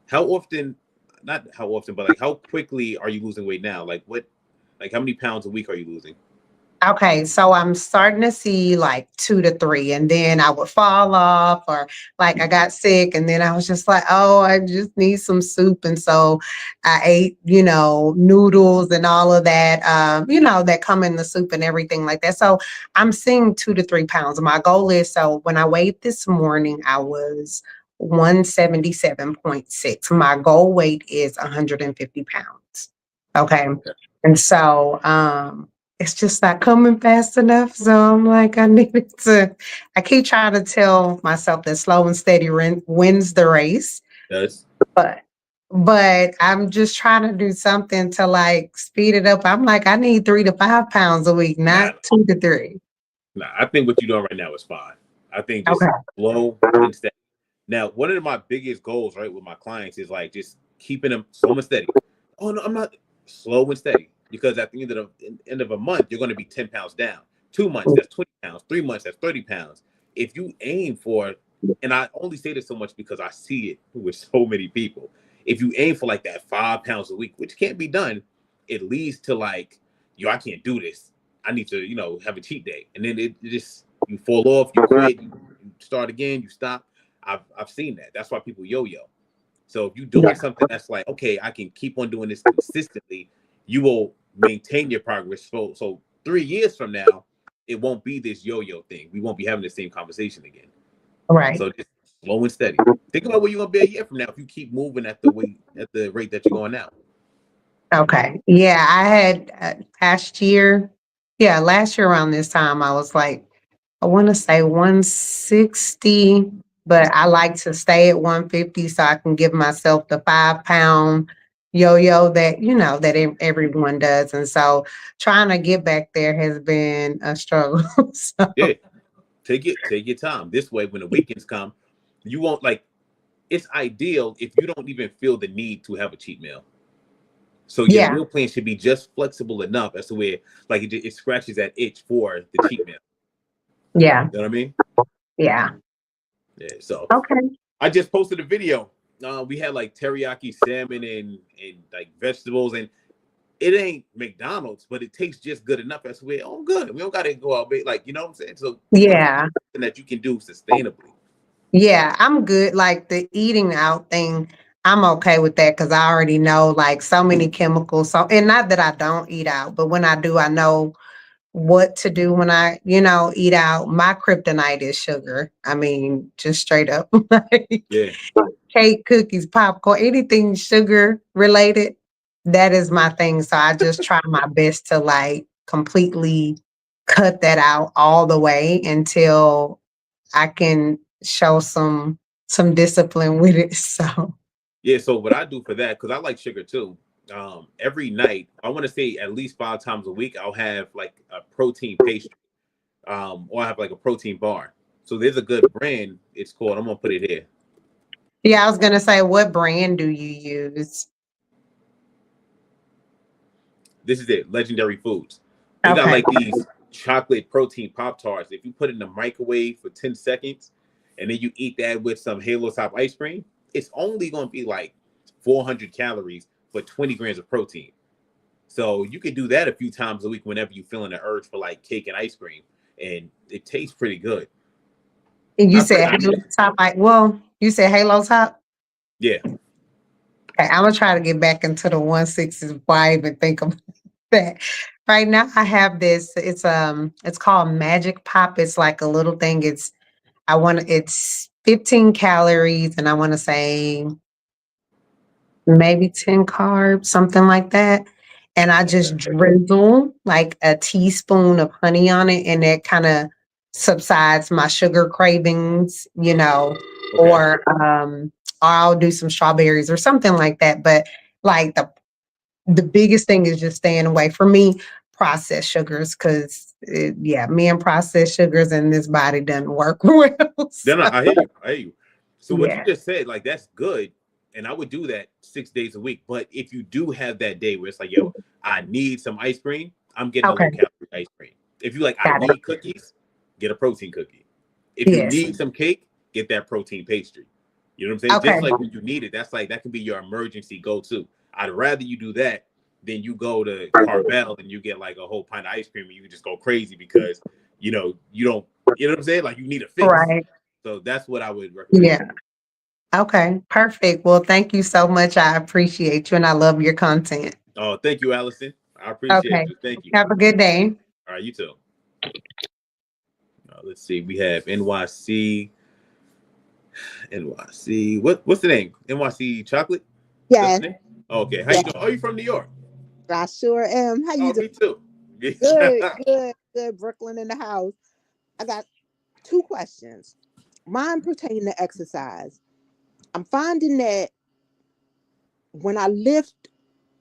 How often, not how often, but like how quickly are you losing weight now? Like how many pounds a week are you losing? Okay, so I'm starting to see like 2 to 3, and then I would fall off, or like I got sick, and then I was just like, oh, I just need some soup. And so I ate, noodles and all of that, that come in the soup and everything like that. So I'm seeing 2 to 3 pounds. My goal is, so when I weighed this morning, I was 177.6. My goal weight is 150 pounds. Okay. And so, it's just not coming fast enough. So I'm like, I keep trying to tell myself that slow and steady wins the race. Yes. But but I'm just trying to do something to like speed it up. I'm like, I need 3 to 5 pounds a week, Nah, not 2 to 3. nah. I think what you're doing right now is fine. I think just Okay. slow and steady. Now, one of my biggest goals, right, with my clients is like just keeping them slow and steady. Oh no, I'm not slow and steady because at the end of a month, you're going to be 10 pounds down. 2 months, that's 20 pounds. 3 months, that's 30 pounds. If you aim for, and I only say this so much because I see it with so many people. If you aim for like that 5 pounds a week, which can't be done, it leads to like, yo, I can't do this. I need to, have a cheat day. And then it just, you fall off, you quit, you start again, you stop. I've seen that. That's why people yo-yo. So if you're doing something that's like, okay, I can keep on doing this consistently, you will maintain your progress. So 3 years from now, it won't be this yo-yo thing. We won't be having the same conversation again. Right. So just slow and steady. Think about where you're gonna be a year from now if you keep moving at the rate that you're going now. Okay. Yeah, I had last year. Yeah, last year around this time, I was like, I want to say 160, but I like to stay at 150 so I can give myself the 5 pound yo-yo that, that everyone does. And so trying to get back there has been a struggle. So, Yeah, take your time. This way, when the weekends come, you won't like. It's ideal if you don't even feel the need to have a cheat meal. So your yeah, meal plan should be just flexible enough as to where like it scratches that itch for the cheat meal. yeah, You know what I mean? yeah. Yeah. So Okay. I just posted a video. We had like teriyaki salmon and like vegetables, and it ain't McDonald's, but it tastes just good enough as to where I'm good. We don't gotta go out like you know what I'm saying. So you want to Yeah. something that you can do sustainably. Yeah, I'm good. Like the eating out thing, I'm okay with that because I already know like so many chemicals. So, and not that I don't eat out, but when I do, I know what to do when I, eat out. My kryptonite is sugar. I mean, just straight up like Yeah. cake, cookies, popcorn, anything sugar related. That is my thing. So I just try my best to like completely cut that out all the way until I can show some discipline with it. So Yeah, so what I do for that, because I like sugar too. Every night, I want to say at least 5 times a week, I'll have like a protein pastry, or I have like a protein bar. So there's a good brand. It's called. I'm gonna put it here. yeah, I was gonna say, what brand do you use? This is it. Legendary Foods. They got Okay. like these chocolate protein pop tarts. If you put it in the microwave for 10 seconds, and then you eat that with some Halo Top ice cream, it's only gonna be like 400 calories for 20 grams of protein. So you can do that a few times a week whenever you're feeling the urge for like cake and ice cream, and it tastes pretty good. And you Not said pretty. Halo Top, you said Halo Top? Yeah. Okay, I'm gonna try to get back into the 160s before I even think of that. Right now I have this, it's called Magic Pop. It's like a little thing. It's 15 calories and I want to say maybe 10 carbs, something like that. And I Okay. just drizzle like a teaspoon of honey on it, and it kind of subsides my sugar cravings, Okay. or I'll do some strawberries or something like that. But like the biggest thing is just staying away for me processed sugars because yeah, me and processed sugars in this body doesn't work well. Then So, I hear you. I hear you. So what you yeah. just said, like that's good, and I would do that 6 days a week. But if you do have that day where it's like, yo, I need some ice cream, I'm getting a Okay. low calorie ice cream. If you like, I Got it. need cookies, get a protein cookie. If you Yes. need some cake, get that protein pastry. You know what I'm saying? Okay. Just like when you need it, that's like that can be your emergency go-to. I'd rather you do that than you go to Carvel and you get like a whole pint of ice cream and you just go crazy because you don't you know what I'm saying? Like you need a fix. Right. So that's what I would recommend Yeah. doing. Okay. Perfect. Well, thank you so much. I appreciate you and I love your content. Oh, thank you, Allison. I appreciate Okay. you. Thank you. Have a good day. All right, you too. Let's see. We have NYC. NYC. What's the name? NYC chocolate? Is that Yes, the name? Okay. How yes, you doing? Oh, you from New York? I sure am. How you Oh, doing? me too. Good, good, good. Brooklyn in the house. I got two questions. Mine pertain to exercise. I'm finding that when I lift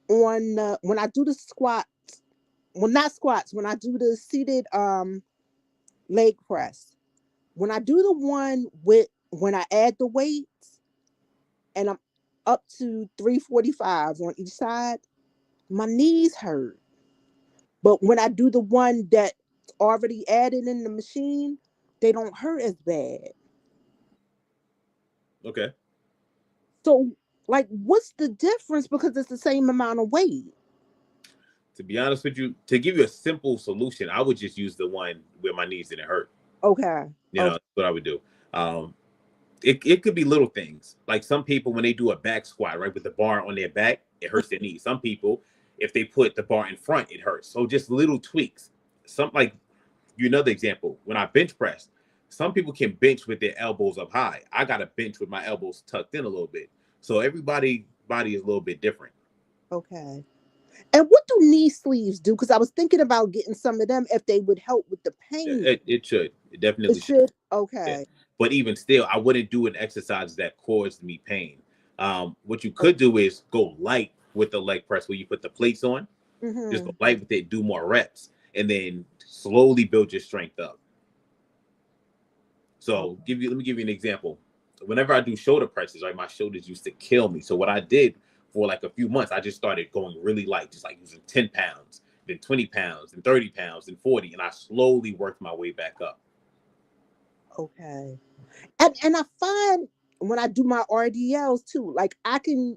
on when I do the squats, well not squats, when I do the seated leg press, when I do the one with when I add the weights and I'm up to 345s on each side, my knees hurt. But when I do the one that's already added in the machine, they don't hurt as bad. Okay. So, like, what's the difference? Because it's the same amount of weight. To be honest with you, to give you a simple solution, I would just use the one where my knees didn't hurt. Okay. You know, that's what I would do. It could be little things. Like some people, when they do a back squat, right, with the bar on their back, it hurts their knees. Some people, if they put the bar in front, it hurts. So just little tweaks. Some like another example, when I bench press, some people can bench with their elbows up high. I got to bench with my elbows tucked in a little bit. So everybody body is a little bit different. Okay. And what do knee sleeves do? Because I was thinking about getting some of them if they would help with the pain. It should. It definitely It should. Okay. Yeah. But even still, I wouldn't do an exercise that caused me pain. What you could do is go light with the leg press where you put the plates on. Mm-hmm. Just go light with it, do more reps, and then slowly build your strength up. So let me give you an example. Whenever I do shoulder presses, right, my shoulders used to kill me. So what I did for like a few months, I just started going really light, just like using 10 pounds, then 20 pounds, then 30 pounds, then 40. And I slowly worked my way back up. Okay. And I find when I do my RDLs too, like I can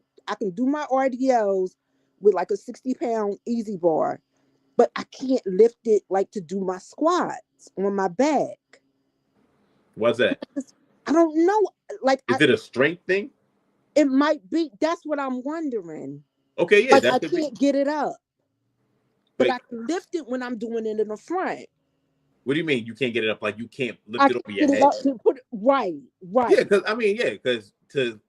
do my RDLs with like a 60-pound easy bar, but I can't lift it like to do my squats on my back. What's that? I don't know. Like, Is it a strength thing? It might be. That's what I'm wondering. Okay, yeah, like that I could can't be. get it up, but Wait, I can lift it when I'm doing it in the front. what do you mean you can't get it up? Like you can't lift I it can over your get it head? up to put it right. Yeah, because to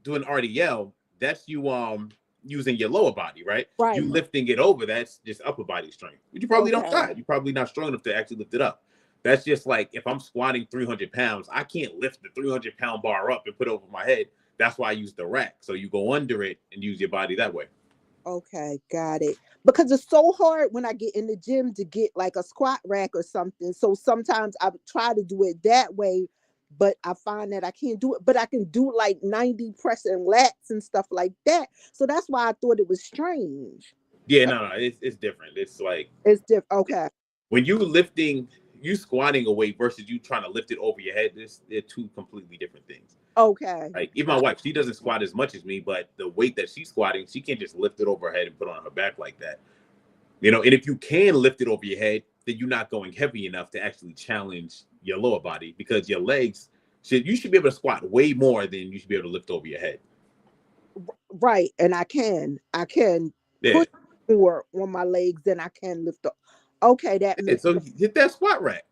do an RDL, that's you using your lower body, right? Right. You lifting it over, that's just upper body strength. But you probably don't Okay. got. You're probably not strong enough to actually lift it up. That's just like if I'm squatting 300 pounds, I can't lift the 300-pound bar up and put it over my head. That's why I use the rack. So you go under it and use your body that way. Okay, got it. Because it's so hard when I get in the gym to get like a squat rack or something. So sometimes I try to do it that way, but I find that I can't do it. But I can do like 90 pressing lats and stuff like that. So that's why I thought it was strange. Yeah, no, it's different. It's like It's different. Okay. when you squatting a weight versus you trying to lift it over your head, they're two completely different things. Okay. Like even my wife, she doesn't squat as much as me, but the weight that she's squatting, she can't just lift it over her head and put it on her back like that. You know, and if you can lift it over your head, then you're not going heavy enough to actually challenge your lower body because your legs you should be able to squat way more than you should be able to lift over your head. Right. And I can push more on my legs than I can lift up. Okay, that makes so sense. hit that squat rack.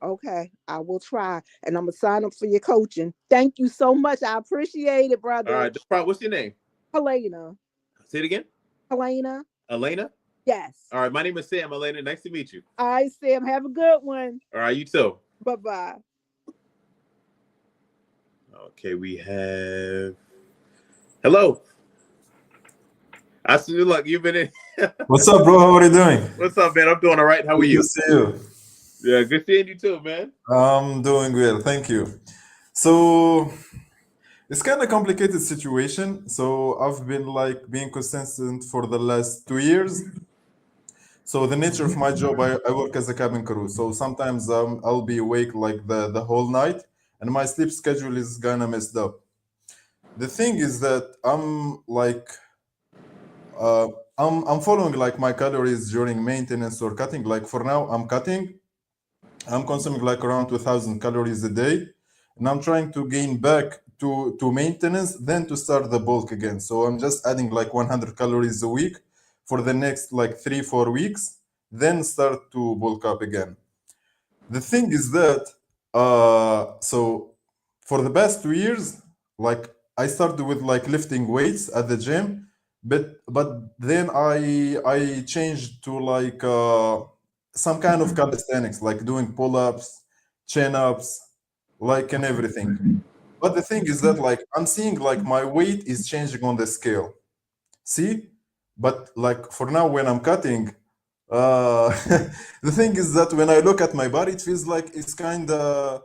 Okay, I will try, and I'm gonna sign up for your coaching. Thank you so much. I appreciate it, brother. All right, no problem. What's your name? Helena. Say it again. Helena. Elena? Yes. All right, my name is Sam. Elena, nice to meet you. All right, Sam. Have a good one. All right, you too. Bye-bye. Okay, we have. Hello. I see you. Look, you've been in. What's up, bro? How are you doing? What's up, man? I'm doing all right. How are Good you? to see you. Yeah, good seeing you too, man. I'm doing well, thank you. So it's kind of complicated situation. So I've been like being consistent for the last 2 years. So the nature of my job, I work as a cabin crew. So sometimes I'll be awake like the whole night, and my sleep schedule is kind of messed up. The thing is that I'm following like my calories during maintenance or cutting. Like for now, I'm cutting. I'm consuming like around 2,000 calories a day, and I'm trying to gain back to maintenance, then to start the bulk again. So I'm just adding like 100 calories a week for the next like 3-4 weeks, then start to bulk up again. The thing is that so for the past 2 years, like I started with like lifting weights at the gym, but then I changed to like some kind of calisthenics, like doing pull-ups, chin-ups, like and everything. But the thing is that like I'm seeing like my weight is changing on the scale. See? But like for now when I'm cutting, the thing is that when I look at my body, it feels like it's kinda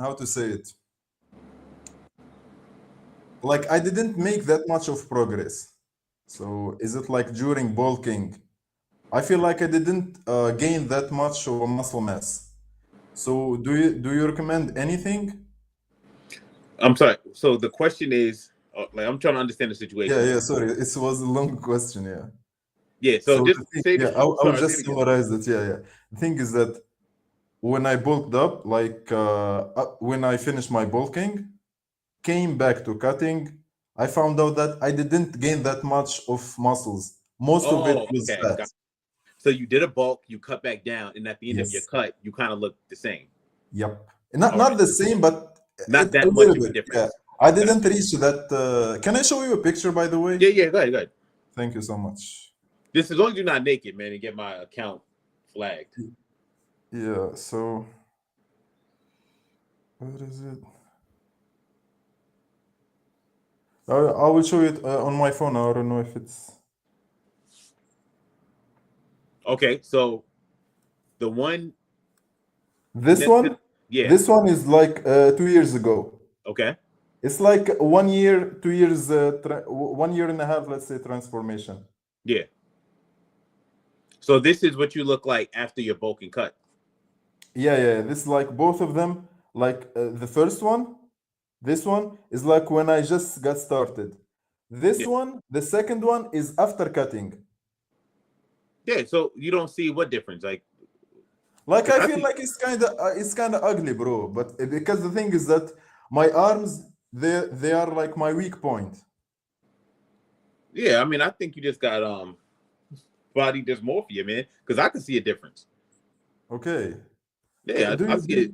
how to say it. Like I didn't make that much of progress. So is it like during bulking? I feel like I didn't gain that much of a muscle mass. So do you recommend anything? I'm sorry. So the question is, like, I'm trying to understand the Yeah, situation. yeah. Sorry, it was a long question. Yeah. Yeah. So So just the thing, say yeah, this. I will Sorry, say it just again. summarize it. Yeah, yeah. The thing is that when I bulked up, like when I finished my bulking, came back to cutting, I found out that I didn't gain that much of muscles. Most of it Oh, was okay. fat. Got So you did a bulk, you cut back down, and at the end of your Yes. cut, you kind of look the same. Yep. Not All right. not the same, but Not a that little much of a bit. Yeah. difference. I Got didn't you. reach that. Can I show you a picture, by the way? Yeah, yeah, go ahead, go ahead. Thank you so much. Just as long as you're not naked, man, and get my account flagged. Yeah. So what is it? I will show it on my phone. I don't know if it's Okay, so the one this next to one. yeah, This one is like 2 years ago. okay, It's like 1 year, 2 years, 1 year and a half, let's say, transformation. yeah. So this is what you look like after your bulk and cut. Yeah, yeah. This like both of them. Like the first one, this one is like when I just got started. This Yeah, one, the second one is after cutting. yeah. So you don't see what difference, like, Like because I I feel see. like it's kind of ugly, bro. But because the thing is that my arms, they are like my weak point. Yeah, I mean, I think you just got body dysmorphia, man. Because I can see a difference. Okay. Yeah, Do I you see do? it.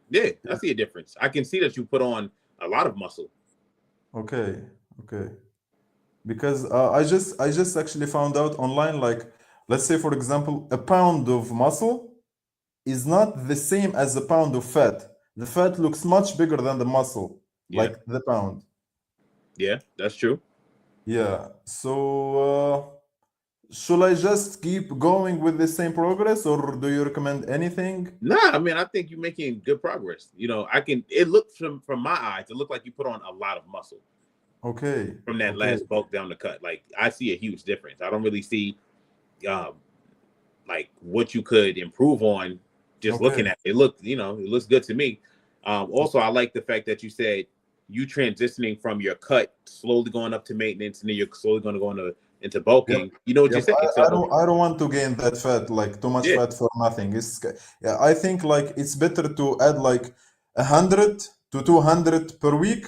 Yeah, I see a difference. I can see that you put on a lot of muscle. Okay. Okay. Because I just actually found out online, like, let's say for example, a pound of muscle is not the same as a pound of fat. The fat looks much bigger than the muscle, Yeah, like the pound. yeah, that's true. Yeah. So should I just keep going with the same progress, or do you recommend anything? Nah, I mean, I think you're making good progress. You know, I can. It looks from my eyes, it looked like you put on a lot of muscle Okay. from that Okay. last bulk down the cut. Like I see a huge difference. I don't really see um like what you could improve on just Okay. looking at it. It looks good to me. Also, I like the fact that you said you transitioning from your cut, slowly going up to maintenance, and then you're slowly going to go into Yep. bulking. You know what you're Yep. saying. I So don't want to gain that fat, like too much yeah, fat for nothing. Yeah, I think like it's better to add like 100 to 200 per week.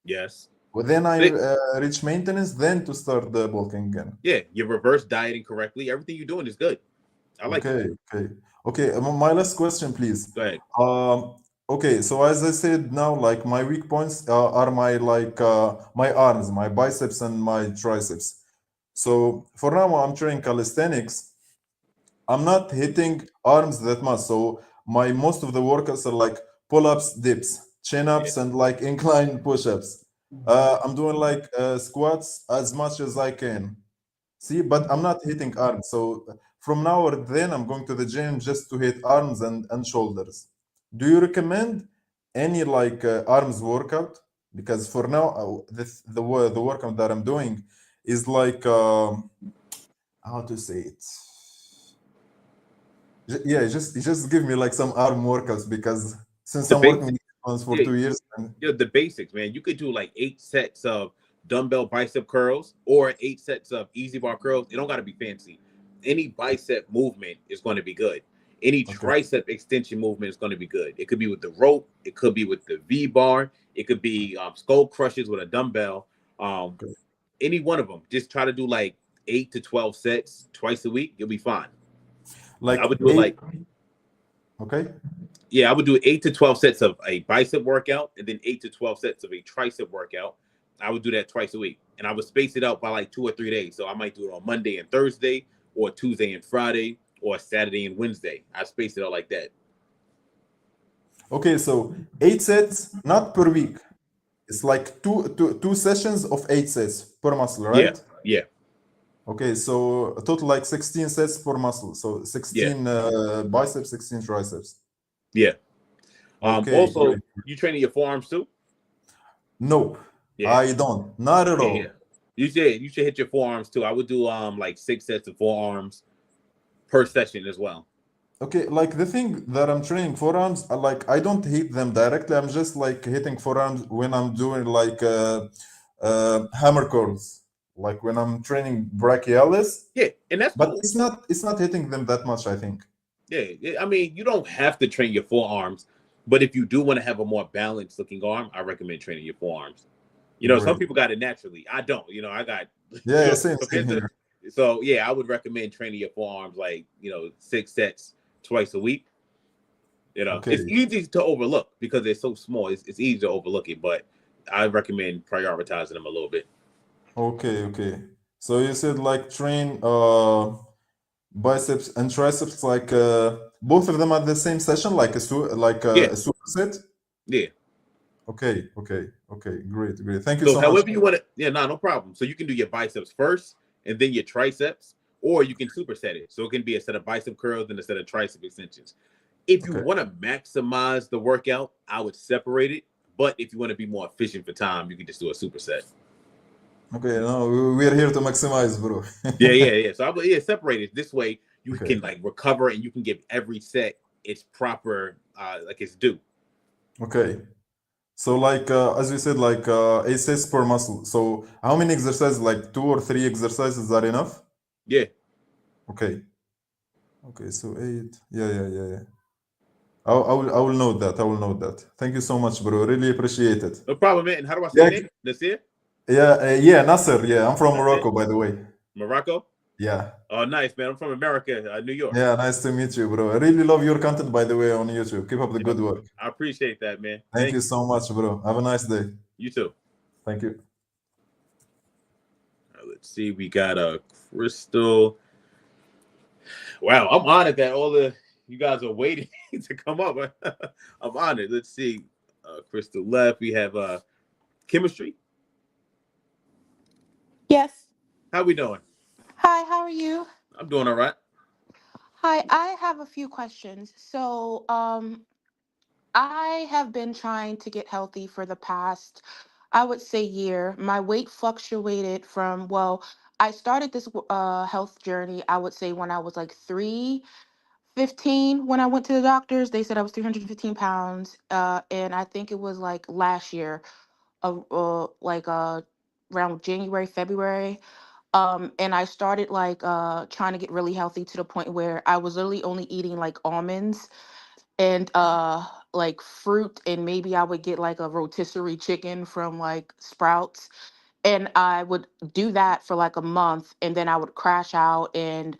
yes. Well, then I But reach maintenance, then to start the bulking again. yeah, you're reverse dieting correctly. Everything you're doing is good. I like it. Okay, okay, okay. My last question, please. Go ahead. Okay, so as I said now, like my weak points are my arms, my biceps, and my triceps. So for now, I'm training calisthenics. I'm not hitting arms that much. So my most of the workouts are like pull-ups, dips, Yeah. chin-ups, and like incline push-ups. I'm doing like squats as much as I can. See, but I'm not hitting arms. So from now or then, I'm going to the gym just to hit arms and shoulders. Do you recommend any like arms workout? Because for now, the workout that I'm doing is like how to say it. Yeah, just give me like some arm workouts because since The I'm base. working with ones for Yeah, 2 years, and the basics, man. You could do like 8 sets of dumbbell bicep curls or 8 sets of easy bar curls. It don't got to be fancy. Any bicep movement is going to be good. Any okay, tricep extension movement is going to be good. It could be with the rope. It could be with the V bar. It could be skull crushes with a dumbbell. Um, okay. any one of them. Just try to do like 8 to 12 sets twice a week. You'll be fine. I Like would do it eight. like Okay, yeah, I would do 8 to 12 sets of a bicep workout and then 8 to 12 sets of a tricep workout. I would do that twice a week, and I would space it out by like 2 or 3 days. So I might do it on Monday and Thursday, or Tuesday and Friday, or Saturday and Wednesday. I space it out like that. Okay, so 8 sets, not per week. It's like two sessions of 8 sets per muscle, Yeah, right? yeah, Okay, so a total like 16 sets per muscle. So yeah, 16 biceps, 16 triceps. yeah. Okay, Also, great. you training your forearms too? Nope, Yeah, I don't. Not at yeah, yeah. all. You should hit your forearms too. I would do like 6 sets of forearms per session as well. Okay, like the thing that I'm training forearms, like I don't hit them directly. I'm just like hitting forearms when I'm doing like hammer curls, like when I'm training brachialis. Yeah, and that's But cool. it's not hitting them that much, I think. Yeah, yeah, I mean, you don't have to train your forearms, but if you do want to have a more balanced looking arm, I recommend training your forearms. Some Great. people got it naturally. I don't. I got Yeah, yeah, same, same compared to. here. So yeah, I would recommend training your forearms like 6 sets twice a week. It's Okay, easy to overlook because they're so small. It's easy to overlook it, but I recommend prioritizing them a little bit. okay, okay. So you said like train biceps and triceps, like both of them at the same session, like Yeah, a superset. yeah. Okay, okay, okay. Great, great. Thank you So so much. however you want it, yeah, no problem. So you can do your biceps first and then your triceps, or you can superset it. So it can be a set of bicep curls and a set of tricep extensions. If you Okay, want to maximize the workout, I would separate it. But if you want to be more efficient for time, you can just do a superset. okay. No, we're here to maximize, bro. Yeah, yeah, yeah. So I would separate it. This way you Okay, can like recover and you can give every set its proper like its due. okay. So like as we said, like 8 sets per muscle. So how many exercises? Like 2 or 3 exercises are enough? Yeah. Okay, okay. So 8. Yeah, yeah, yeah, yeah. I will note that. I will note that. Thank you so much, bro. Really appreciate it. No problem, man. And how do I say Yeah, your name? Nasir? yeah, Nasser. Yeah, I'm from Okay. Morocco, by the way. Morocco? Yeah, Oh, nice, man. I'm from America, New York. yeah. Nice to meet you, bro. I really love your content, by the way, on YouTube. Keep up the Yep. good work. I appreciate that, man. Thank Thank you you. so much, bro. Have a nice day. You too. Thank you. Let's see. We got a Crystal. Wow, I'm honored that all the you guys are waiting to come up. I'm honored. Let's see. Crystal left. We have chemistry. Yes. How we doing? Hi, how are you? I'm doing all right. Hi, I have a few questions. I have been trying to get healthy for the past, I would say, year. My weight fluctuated from, well, I started this health journey, I would say, when I was like 315. When I went to the doctors, they said I was 315 pounds. And I think it was like last year, like around January, February. And I started like trying to get really healthy to the point where I was literally only eating like almonds and like fruit, and maybe I would get like a rotisserie chicken from like Sprouts, and I would do that for like a month, and then I would crash out and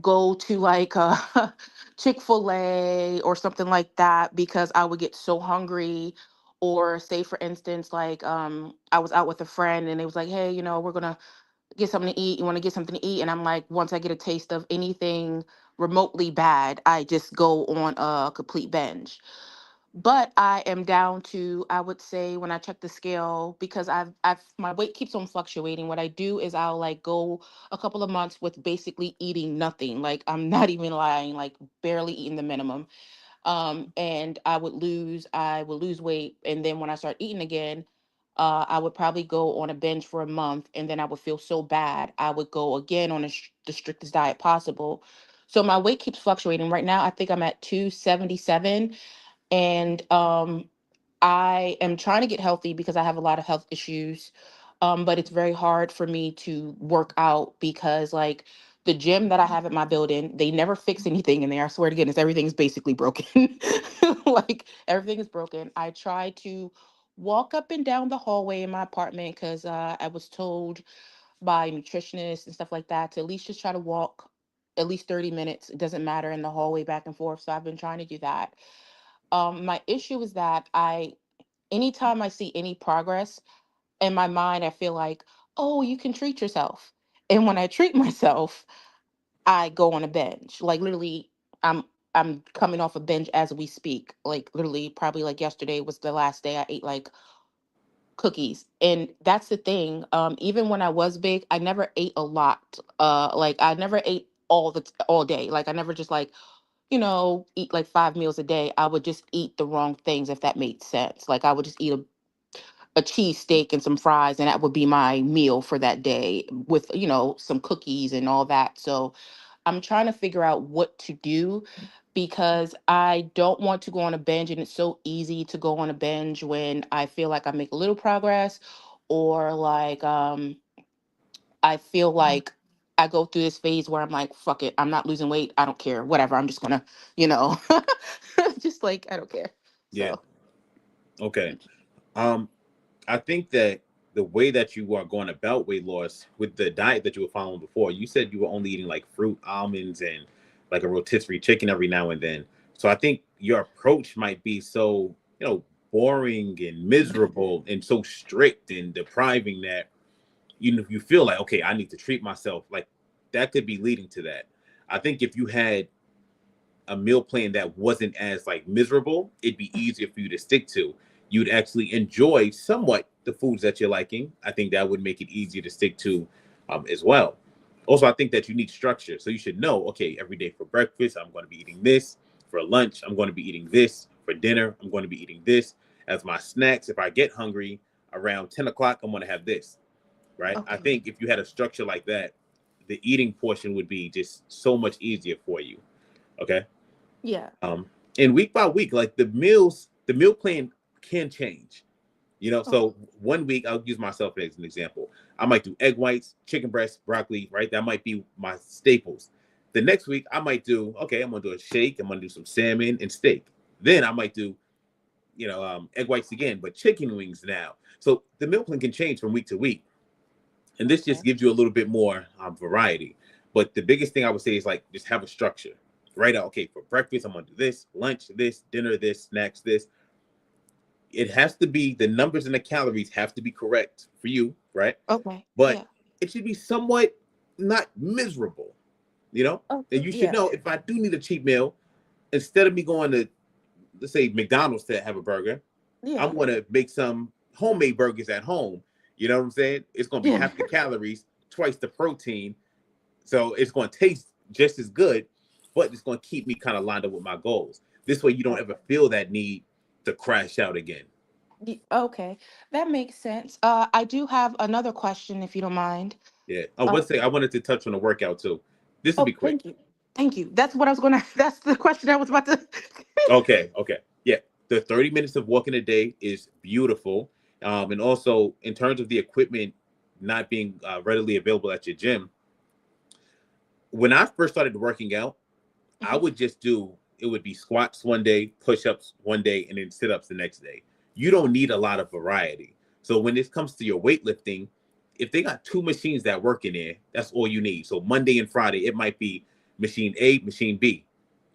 go to like Chick-fil-A or something like that because I would get so hungry. Or say for instance, like I was out with a friend and it was like, hey, we're gonna get something to eat. You want to get something to eat? And I'm like, once I get a taste of anything remotely bad, I just go on a complete binge. But I am down to, I would say, when I check the scale, because I've my weight keeps on fluctuating. What I do is I'll like go a couple of months with basically eating nothing. Like I'm not even lying, like barely eating the minimum. And I would lose weight, and then when I start eating again, I would probably go on a binge for a month, and then I would feel so bad I would go again on the strictest diet possible. So my weight keeps fluctuating. Right now I think I'm at 277, and I am trying to get healthy because I have a lot of health issues. But it's very hard for me to work out because, like, the gym that I have at my building, they never fix anything in there. I swear to goodness, everything's basically broken. Like, everything is broken. I try to walk up and down the hallway in my apartment because I was told by nutritionists and stuff like that to at least just try to walk at least 30 minutes. It doesn't matter in the hallway back and forth. So I've been trying to do that. My issue is that anytime I see any progress in my mind, I feel like, oh, you can treat yourself. And when I treat myself, I go on a binge. Like literally, I'm I'm coming off a binge as we speak. Like literally, probably like yesterday was the last day I ate like cookies. And that's the thing. Even when I was big, I never ate a lot. Like I never ate all day. Like I never just like, eat like 5 meals a day. I would just eat the wrong things if that made sense. Like I would just eat a cheesesteak and some fries, and that would be my meal for that day with, some cookies and all that. So I'm trying to figure out what to do because I don't want to go on a binge. And it's so easy to go on a binge when I feel like I make a little progress, or like I feel like I go through this phase where I'm like, fuck it, I'm not losing weight. I don't care. Whatever. I'm just gonna, you know, just like I don't care. Yeah. So Okay. Um, I think that the way that you are going about weight loss with the diet that you were following before, you said you were only eating like fruit, almonds, and like a rotisserie chicken every now and then. So I think your approach might be so, boring and miserable and so strict and depriving that you feel like, okay, I need to treat myself. Like that could be leading to that. I think if you had a meal plan that wasn't as like miserable, it'd be easier for you to stick to. You'd actually enjoy somewhat the foods that you're liking. I think that would make it easier to stick to as well. Also, I think that you need structure. So you should know, okay, every day for breakfast, I'm going to be eating this. For lunch, I'm going to be eating this. For dinner, I'm going to be eating this. As my snacks, if I get hungry around 10 o'clock, I'm going to have this, right? I okay. think if you had a structure like that, the eating portion would be just so much easier for you. Okay. Yeah. Um, and week by week, like the meal plan can change. Oh, So one week I'll use myself as an example. I might do egg whites, chicken breast, broccoli, right? That might be my staples. The next week I might do, okay, I'm gonna do a shake, I'm gonna do some salmon and steak. Then I might do, egg whites again, but chicken wings now. So the meal plan can change from week to week. And this just okay. gives you a little bit more variety. But the biggest thing I would say is like just have a structure. Right out, okay, for breakfast, I'm gonna do this, lunch, this, dinner, this, snacks, this. It has to be the numbers and the calories have to be correct for you, right? Okay. But Yeah. it should be somewhat not miserable, you know? And Okay. you should Yeah. know if I do need a cheat meal, instead of me going to, let's say, McDonald's to have a burger, Yeah. I'm gonna make some homemade burgers at home. You know what I'm saying? It's gonna be Yeah. half the calories, twice the protein, so it's going to taste just as good, but it's going to keep me kind of lined up with my goals. This way, you don't ever Okay. feel that need to crash out again. Okay. That makes sense. I do have another question, if you don't mind. Yeah. Oh, Uh, one thing I wanted to touch on the workout too. This will be oh, quick. thank you. Thank you. That's what I was gonna. That's the question I was about to. Okay. Okay. Yeah. The 30 minutes of walking a day is beautiful. And also, in terms of the equipment not being readily available at your gym, when I first started working out, I Mhm. would just do it would be squats one day, push-ups one day, and then sit-ups the next day. You don't need a lot of variety. So when this comes to your weightlifting, if they got two machines that work in there, that's all you need. So Monday and Friday, it might be machine A, machine B.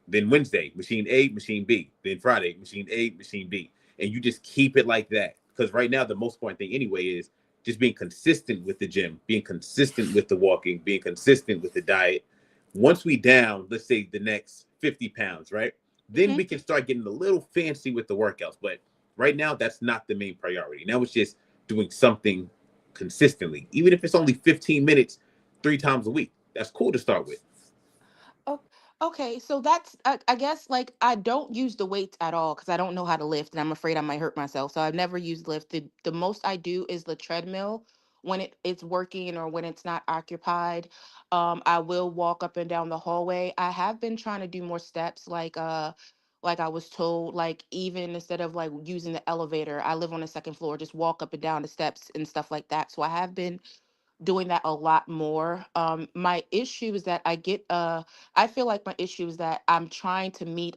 Then Wednesday, machine A, machine B. Then Friday, machine A, machine B. And you just keep it like that. Because right now, the most important thing anyway is just being consistent with the gym, being consistent with the walking, being consistent with the diet. Once we down, let's say the next 50 pounds, right? Then Mhm. we can start getting a little fancy with the workouts. But right now, that's not the main priority. Now it's just doing something consistently, even if it's only 15 minutes, 3 times a week. That's cool to start with. Oh, okay. So that's, I guess, like I don't use the weights at all because I don't know how to lift, and I'm afraid I might hurt myself. So I've never used lift. The most I do is the treadmill when it's working or when it's not occupied. I will walk up and down the hallway. I have been trying to do more steps, like I was told, like even instead of like using the elevator, I live on the second floor, just walk up and down the steps and stuff like that. So I have been doing that a lot more. My issue is that I feel like my issue is that I'm trying to meet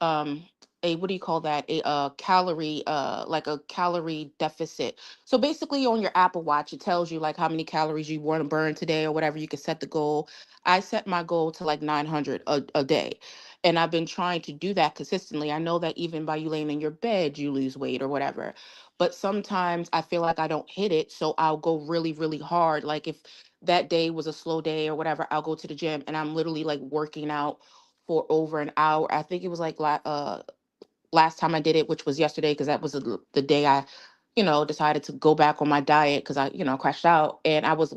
um a what do you call that, a calorie, like a calorie deficit. So basically on your Apple Watch it tells you like how many calories you want to burn today or whatever. You can set the goal. I set my goal to like 900 a day, and I've been trying to do that consistently. I know that even by you laying in your bed you lose weight or whatever, but sometimes I feel like I don't hit it, so I'll go really really hard. Like if that day was a slow day or whatever, I'll go to the gym and I'm literally like working out for over an hour. I think it was like last time I did it, which was yesterday, because that was the day I, decided to go back on my diet because I, crashed out. And I was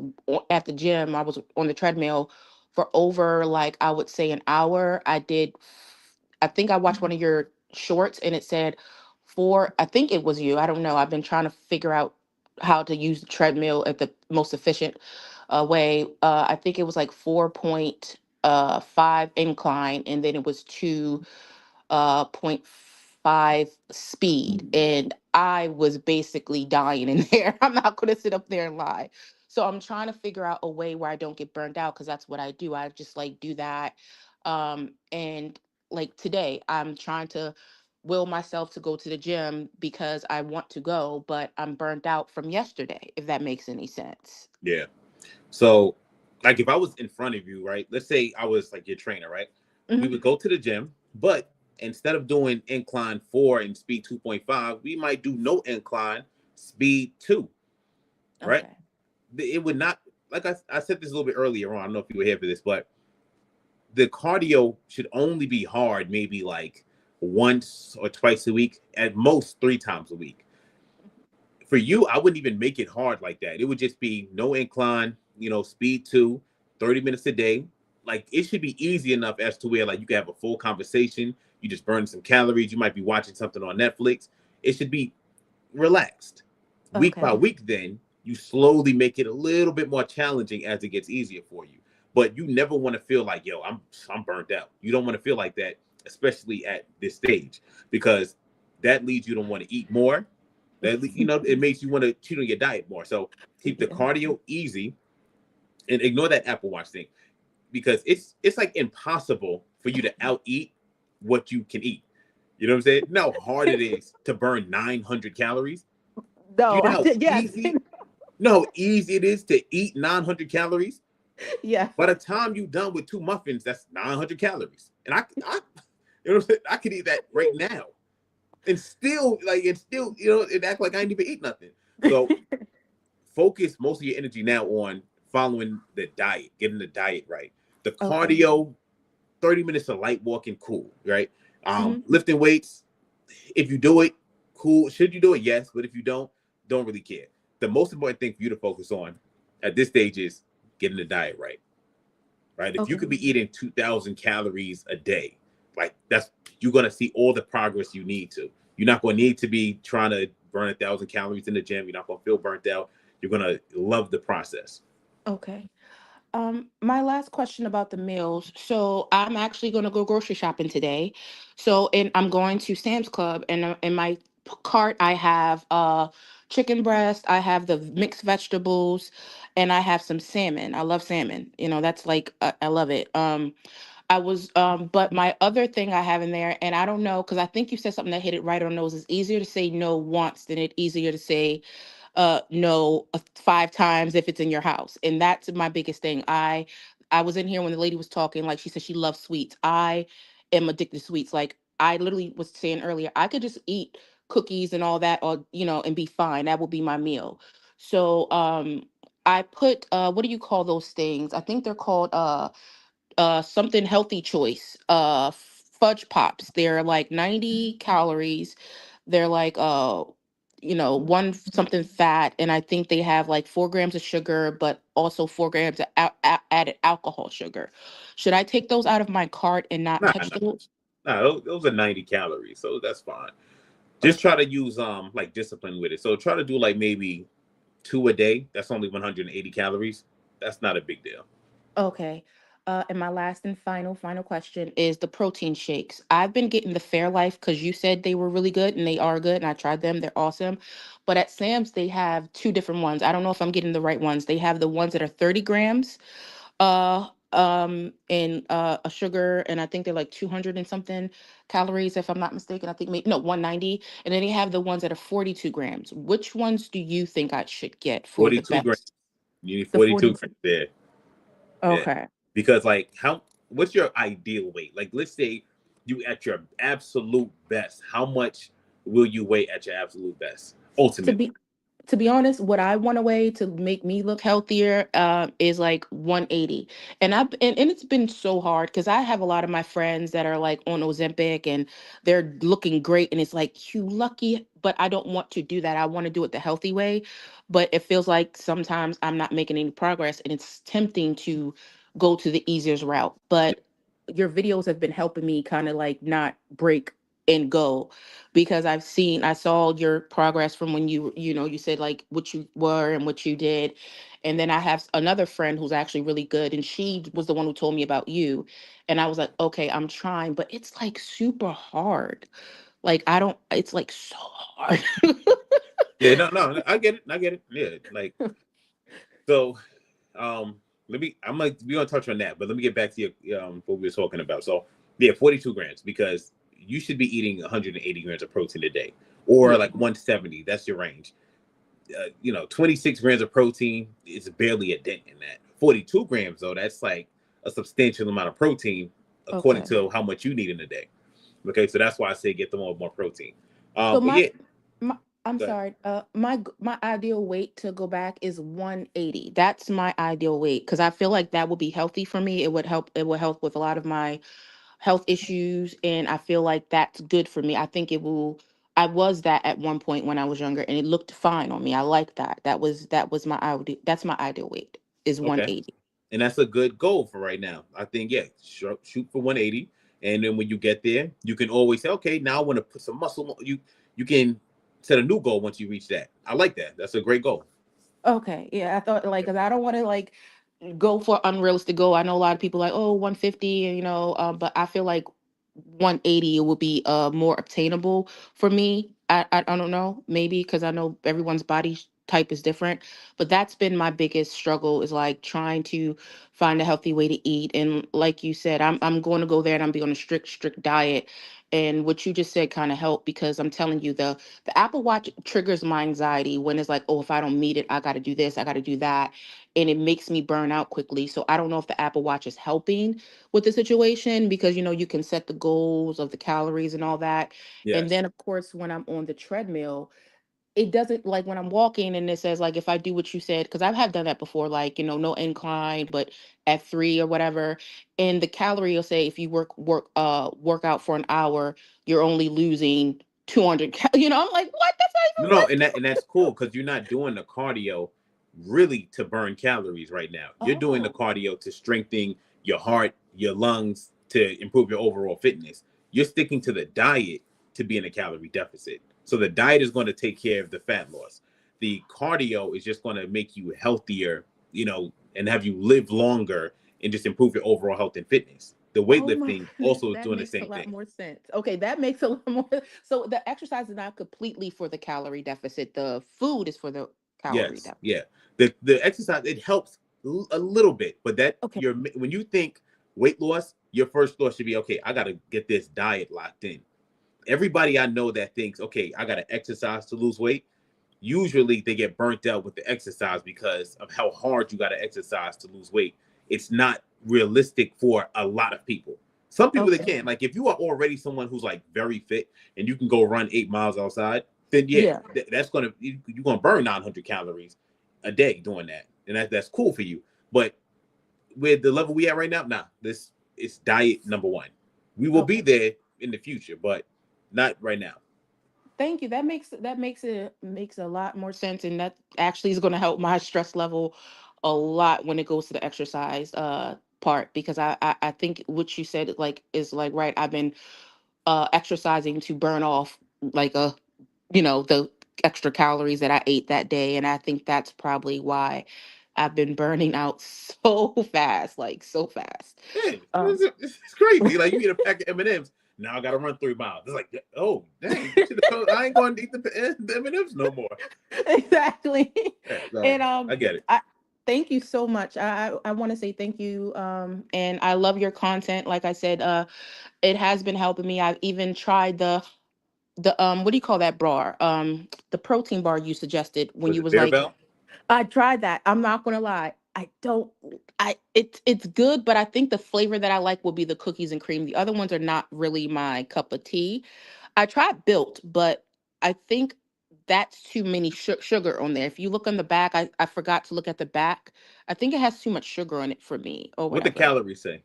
at the gym. I was on the treadmill for over, like, I would say an hour. I think I watched one of your shorts and it said I think it was you. I don't know. I've been trying to figure out how to use the treadmill at the most efficient way. I think it was like 4.5 incline, and then it was 2.5 speed, and I was basically dying in there. I'm not going to sit up there and lie. So I'm trying to figure out a way where I don't get burned out, because that's what I do. I just like do that. And like today, I'm trying to will myself to go to the gym because I want to go, but I'm burnt out from yesterday, if that makes any sense. Yeah. So, like, if I was in front of you, right? Let's say I was like your trainer, right? We Mhm. would go to the gym, but instead of doing incline 4 and speed 2.5, we might do no incline, speed 2, right? Okay. It would not, like I said this a little bit earlier on. I don't know if you were here for this, but the cardio should only be hard maybe like once or twice a week, at most 3 times a week. For you, I wouldn't even make it hard like that. It would just be no incline, speed 2, 30 minutes a day. Like, it should be easy enough as to where, like, you can have a full conversation. You just burn some calories. You might be watching something on Netflix. It should be relaxed. Week by Okay. week, then you slowly make it a little bit more challenging as it gets easier for you. But you never want to feel like, yo, I'm burnt out. You don't want to feel like that, especially at this stage, because that leads you to want to eat more. That it makes you want to cheat on your diet more. So keep the Yeah. cardio easy and ignore that Apple Watch thing, because it's like impossible for you to out eat what you can eat. You know what I'm saying? You know how hard it is to burn 900 calories. You No, know I how did. Yes. easy, it is to eat 900 calories. Yeah. By the time you're done with 2 muffins, that's 900 calories. And you know what I'm saying? I could eat that right now, and still, and act like I ain't even eat nothing. So focus most of your energy now on following the diet, getting the diet right. The Okay. cardio, 30 minutes of light walking, cool, right? Hmm. Lifting weights, if you do it, cool. Should you do it? Yes. But if you don't really care. The most important thing for you to focus on at this stage is getting the diet right. Right? If you Okay. could be eating 2,000 calories a day, like, you're gonna see all the progress you need to. You're not gonna need to be trying to burn 1,000 calories in the gym. You're not gonna feel burnt out. You're gonna love the process. Okay. My last question about the meals. So I'm actually going to go grocery shopping today. So, and I'm going to Sam's Club, and in my cart I have chicken breast, I have the mixed vegetables, and I have some salmon. I love salmon. That's like I love it. But my other thing I have in there, and I don't know, because I think you said something that hit it right on the nose. It's easier to say no once than it easier to say no 5 times if it's in your house. And that's my biggest thing. I was in here when the lady was talking, like she said she loves sweets. I am addicted to sweets. Like I literally was saying earlier, I could just eat cookies and all that, or and be fine. That would be my meal. So I put what do you call those things? I think they're called something healthy choice. Fudge pops. They're like 90 calories. They're like one something fat, and I think they have like 4 grams of sugar, but also 4 grams of added alcohol sugar. Should I take those out of my cart and not Nah, touch nah, those? nah. Those are 90 calories, so that's fine. Just try Okay. to use like discipline with it. So try to do like maybe 2 a day. That's only 180 calories. That's not a big deal. Okay. And my last and final question is the protein shakes. I've been getting the Fairlife because you said they were really good, and they are good, and I tried them. They're awesome. But at Sam's, they have two different ones. I don't know if I'm getting the right ones. They have the ones that are 30 grams and a sugar, and I think they're like 200 and something calories, if I'm not mistaken. I think maybe no, 190. And then they have the ones that are 42 grams. Which ones do you think I should get for the 42 grams. best? You need The 42 42. grams there. Yeah. Okay. Because, like, what's your ideal weight? Like, let's say you at your absolute best. How much will you weigh at your absolute best? To Ultimately. be to be honest, what I want to weigh to make me look healthier is like 180. And it's been so hard because I have a lot of my friends that are like on Ozempic and they're looking great. And it's like, you lucky, but I don't want to do that. I want to do it the healthy way. But it feels like sometimes I'm not making any progress and it's tempting to go to the easiest route. But your videos have been helping me kind of like not break and go because I saw your progress from when you said like what you were and what you did. And then I have another friend who's actually really good and she was the one who told me about you. And I was like, okay, I'm trying, but it's like super hard. Like I don't, it's like so hard. Yeah, no, I get it. I get it. Yeah, like so. Um, we're gonna touch on that, but let me get back to your what we were talking about. So yeah, 42 grams because you should be eating 180 grams of protein a day, or Yeah. like 170. That's your range. 26 grams of protein is barely a dent in that. 42 grams though, that's like a substantial amount of protein according Okay. to how much you need in a day. Okay, so that's why I say get them all more protein. So But yeah, my I'm go ahead. sorry. My ideal weight to go back is 180. That's my ideal weight because I feel like that would be healthy for me. It would help. It would help with a lot of my health issues, and I feel like that's good for me. I think it will. I was that at one point when I was younger, and it looked fine on me. I like that. That was my ideal. That's my ideal weight is Okay. 180. And that's a good goal for right now. I think, yeah, shoot for 180. And then when you get there, you can always say, okay, now I want to put some muscle. You can set a new goal once you reach that. I like that. That's a great goal. Okay, yeah, I thought like, cause I don't want to like go for unrealistic goal. I know a lot of people like, oh, 150, and but I feel like 180 will be more obtainable for me. I don't know, maybe because I know everyone's body type is different, but that's been my biggest struggle is like trying to find a healthy way to eat. And like you said, I'm going to go there and I'm be on a strict diet. And what you just said kind of helped because I'm telling you the Apple Watch triggers my anxiety when it's like, oh, if I don't meet it, I got to do this, I got to do that. And it makes me burn out quickly. So I don't know if the Apple Watch is helping with the situation because, you can set the goals of the calories and all that. And Yes. then, of course, when I'm on the treadmill, it doesn't like when I'm walking and it says like if I do what you said, because I have done that before, like, no incline, but at 3 or whatever. And the calorie will say if you work out for an hour, you're only losing 200 I'm like, what? That's not even No, and worth that's cool because you're not doing the cardio really to burn calories right now. You're doing the Oh, cardio to strengthen your heart, your lungs, to improve your overall fitness. You're sticking to the diet to be in a calorie deficit. So the diet is going to take care of the fat loss. The cardio is just going to make you healthier, and have you live longer and just improve your overall health and fitness. The oh my weightlifting goodness, also is that doing the makes a same lot thing. more sense. Okay, that makes a lot more. So the exercise is not completely for the calorie deficit. The food is for the calorie Yes, deficit. yeah. The exercise it helps a little bit, but that Okay. you're when you think weight loss, your first thought should be, okay, I got to get this diet locked in. Everybody I know that thinks, okay, I got to exercise to lose weight, usually they get burnt out with the exercise because of how hard you got to exercise to lose weight. It's not realistic for a lot of people. Some people they Okay. can. Like if you are already someone who's like very fit and you can go run 8 miles outside, then yeah, Yeah. that's gonna you're gonna burn 900 calories a day doing that, and that's cool for you. But with the level we at right now, nah, this is diet number one. We will be Okay. there in the future, but not right now. Thank you. That makes a lot more sense, and that actually is going to help my stress level a lot when it goes to the exercise part because I think what you said like is like right. I've been exercising to burn off like the extra calories that I ate that day. And I think that's probably why I've been burning out so fast, like so fast. Yeah, Um, it's crazy. Like you eat a pack of M&Ms. Now I got to run 3 miles. It's like, oh dang, you should have told I ain't going to eat the M&Ms no more. exactly. Yeah, no, And I get it. I thank you so much. I want to say thank you. And I love your content. Like I said, it has been helping me. I've even tried the what do you call that bar? The protein bar you suggested when Was you it was like, Bear? I tried that. I'm not gonna lie. I don't. It's good, but I think the flavor that I like will be the cookies and cream. The other ones are not really my cup of tea. I tried Built, but I think that's too many sugar on there. If you look on the back, I forgot to look at the back. I think it has too much sugar on it for me or What the whatever. calories say?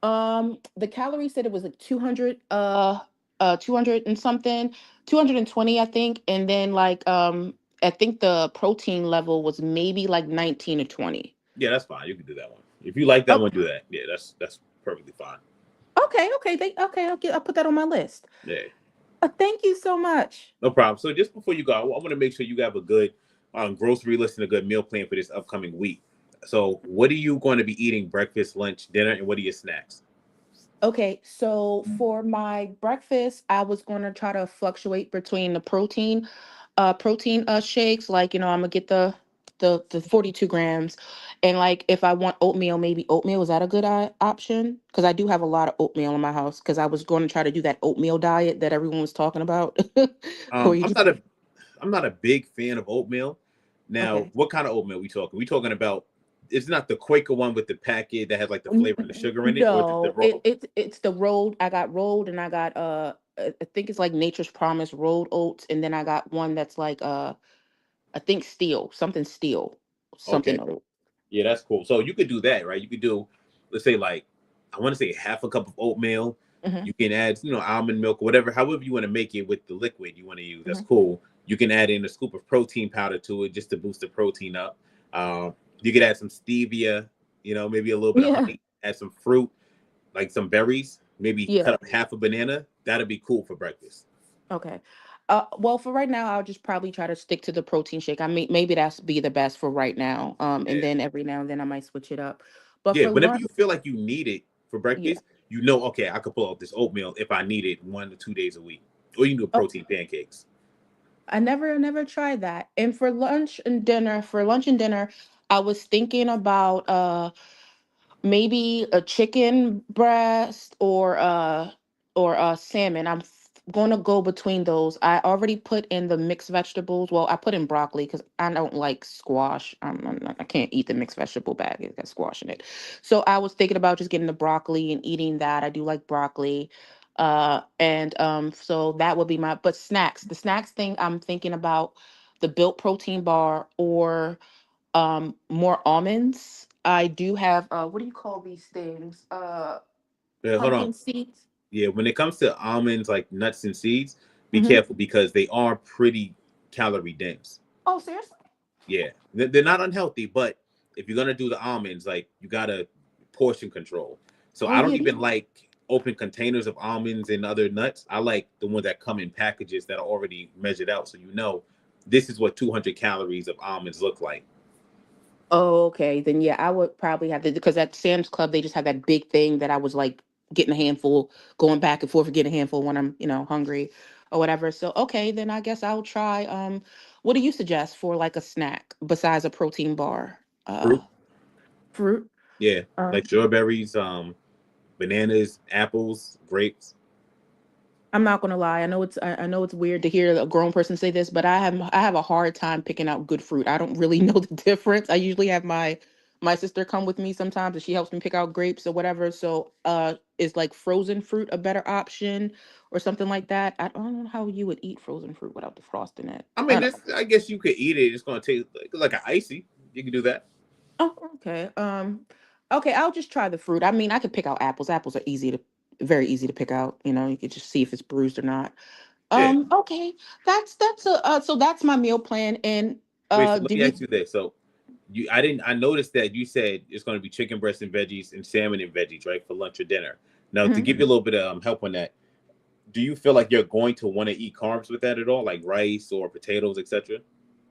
The calorie said it was like 200, 200 and something, 220, I think. And then like, I think the protein level was maybe like 19 or 20. Yeah, that's fine. You can do that one. If you like that Oh, one, do that. Yeah, that's perfectly fine. okay. Okay. Okay. I'll put that on my list. Yeah, Thank you so much. no problem. So just before you go, I want to make sure you have a good grocery list and a good meal plan for this upcoming week. So what are you going to be eating breakfast, lunch, dinner, and what are your snacks? Okay, so for my breakfast, I was going to try to fluctuate between the protein shakes. Like, I'm gonna get the 42 grams, and like if I want oatmeal, maybe oatmeal. Is that a good option? Because I do have a lot of oatmeal in my house. Because I was going to try to do that oatmeal diet that everyone was talking about. Where you I'm just not a big fan of oatmeal. Now, okay. what kind of oatmeal we talking? We talking about? It's not the Quaker one with the packet that has like the flavor and the sugar in it, or is it the No, roll? it's the rolled. I got rolled, and I got I think it's like Nature's Promise rolled oats, and then I got one that's like I think steel, Okay. something oat. Yeah, that's cool. So you could do that, right? You could do, let's say, like, I want to say half a cup of oatmeal. Hmm. You can add, almond milk or whatever, however you want to make it with the liquid you want to use. That's Hmm. cool. You can add in a scoop of protein powder to it just to boost the protein up. You could add some stevia, maybe a little bit of Yeah. honey, add some fruit, like some berries, maybe Yeah. cut up half a banana. That'd be cool for breakfast. Okay. Well, for right now, I'll just probably try to stick to the protein shake. I mean, maybe that's be the best for right now. And Yeah. then every now and then I might switch it up. But Yeah. for Whenever lunch, you feel like you need it for yeah. breakfast, okay, I could pull out this oatmeal if I need it 1 to 2 days a week. Or you can do Oh, protein pancakes. I never tried that. And for lunch and dinner, I was thinking about maybe a chicken breast or salmon. Gonna go between those. I already put in the mixed vegetables. Well, I put in broccoli because I don't like squash. I can't eat the mixed vegetable bag. It got squash in it. So I was thinking about just getting the broccoli and eating that. I do like broccoli. And so that would be but snacks. The snacks thing I'm thinking about the built protein bar or more almonds. I do have what do you call these things? Yeah, hold on. Pumpkin seeds. Yeah, when it comes to almonds, like nuts and seeds, be Hmm. careful because they are pretty calorie dense. Oh, seriously? Yeah, they're not unhealthy, but if you're gonna do the almonds, like you gotta portion control. So Oh I don't yeah, even like open containers of almonds and other nuts. I like the ones that come in packages that are already measured out, so this is what 200 calories of almonds look like. oh, okay. Then yeah, I would probably have to because at Sam's Club they just have that big thing that I was like getting a handful, going back and forth, getting a handful when I'm hungry or whatever. So okay, then I guess I'll try. What do you suggest for like a snack besides a protein bar? Fruit, Fruit. yeah, Uh, like strawberries, bananas, apples, grapes. I'm not gonna lie. I know it's weird to hear a grown person say this, but I have a hard time picking out good fruit. I don't really know the difference. I usually have my sister come with me sometimes, and she helps me pick out grapes or whatever. So, is like frozen fruit a better option or something like that? I don't know how you would eat frozen fruit without the frost in it. I I mean, don't this I guess you could eat it. It's gonna taste like an icy. You can do that. Oh, okay. Okay, I'll just try the fruit. I mean, I could pick out apples. Apples are very easy to pick out. You could just see if it's bruised or not. Yeah. Okay, so that's my meal plan. And Wait, so let did me you? ask you this. So I noticed that you said it's going to be chicken breast and veggies and salmon and veggies, right, for lunch or dinner. Now, to Mhm. give you a little bit of help on that, do you feel like you're going to want to eat carbs with that at all, like rice or potatoes, etc.?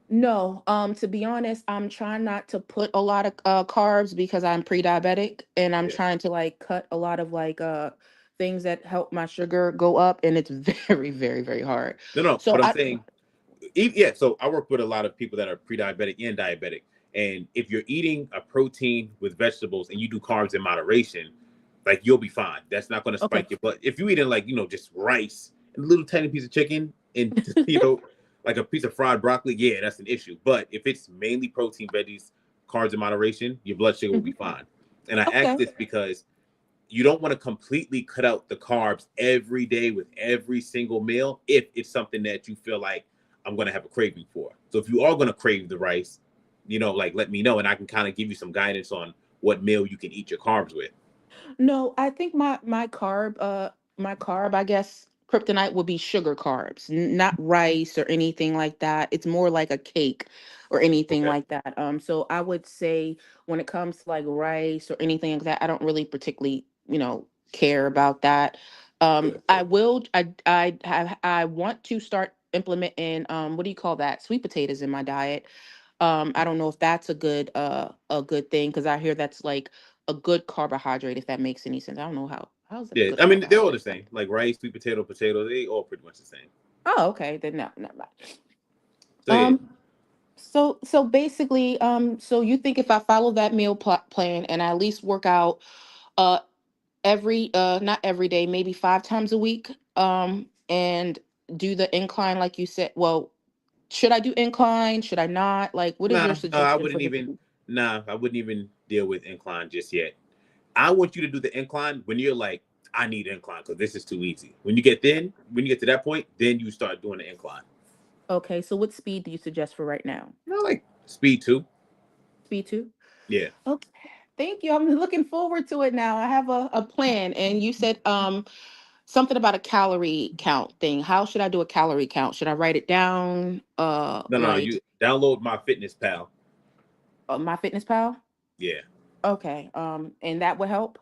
No, to be honest, I'm trying not to put a lot of carbs because I'm pre-diabetic, and I'm Yeah. trying to like cut a lot of like things that help my sugar go up, and it's very, very, very hard. No, no, So but I'm I saying, yeah. So I work with a lot of people that are pre-diabetic and diabetic, and if you're eating a protein with vegetables and you do carbs in moderation, like you'll be fine. That's not going to okay. spike your blood. If you eating like just rice and a little tiny piece of chicken and like a piece of fried broccoli, yeah, that's an issue. But if it's mainly protein, veggies, carbs in moderation, your blood sugar will be Mhm. fine. And I ask Okay. this because you don't want to completely cut out the carbs every day with every single meal if it's something that you feel like I'm going to have a craving for. So if you are going to crave the rice, like let me know, and I can kind of give you some guidance on what meal you can eat your carbs with. No, I think my carb, I guess, kryptonite would be sugar carbs, not rice or anything like that. It's more like a cake or anything Okay. like that. So I would say when it comes to like rice or anything like that, I don't really particularly, care about that. Good. I want to start implementing what do you call that? Sweet potatoes in my diet. I don't know if that's a good thing because I hear that's like a good carbohydrate, if that makes any sense. I don't know how's it a Yeah, good I mean they're all the carbohydrate? same. Like rice, sweet potato, they all pretty much the same. Oh, okay, then no, never mind. So yeah, Um, so basically, so you think if I follow that plan and I at least work out uh every not every day, maybe 5 times a week, and do the incline like you said. Well, should I do incline? Should I not? Like, what is your no, I suggestion for wouldn't the even. Nah, I wouldn't even deal with incline just yet. I want you to do the incline when you're like, I need incline because this is too easy. When you get to that point, then you start doing the incline. Okay, so what speed do you suggest for right now? Like speed 2. Speed two? Yeah. Okay. Thank you. I'm looking forward to it now. I have a plan. And you said something about a calorie count thing. How should I do a calorie count? Should I write it down? No, Like you download my Fitness Pal. My Fitness Pal? Yeah. Okay. And that would help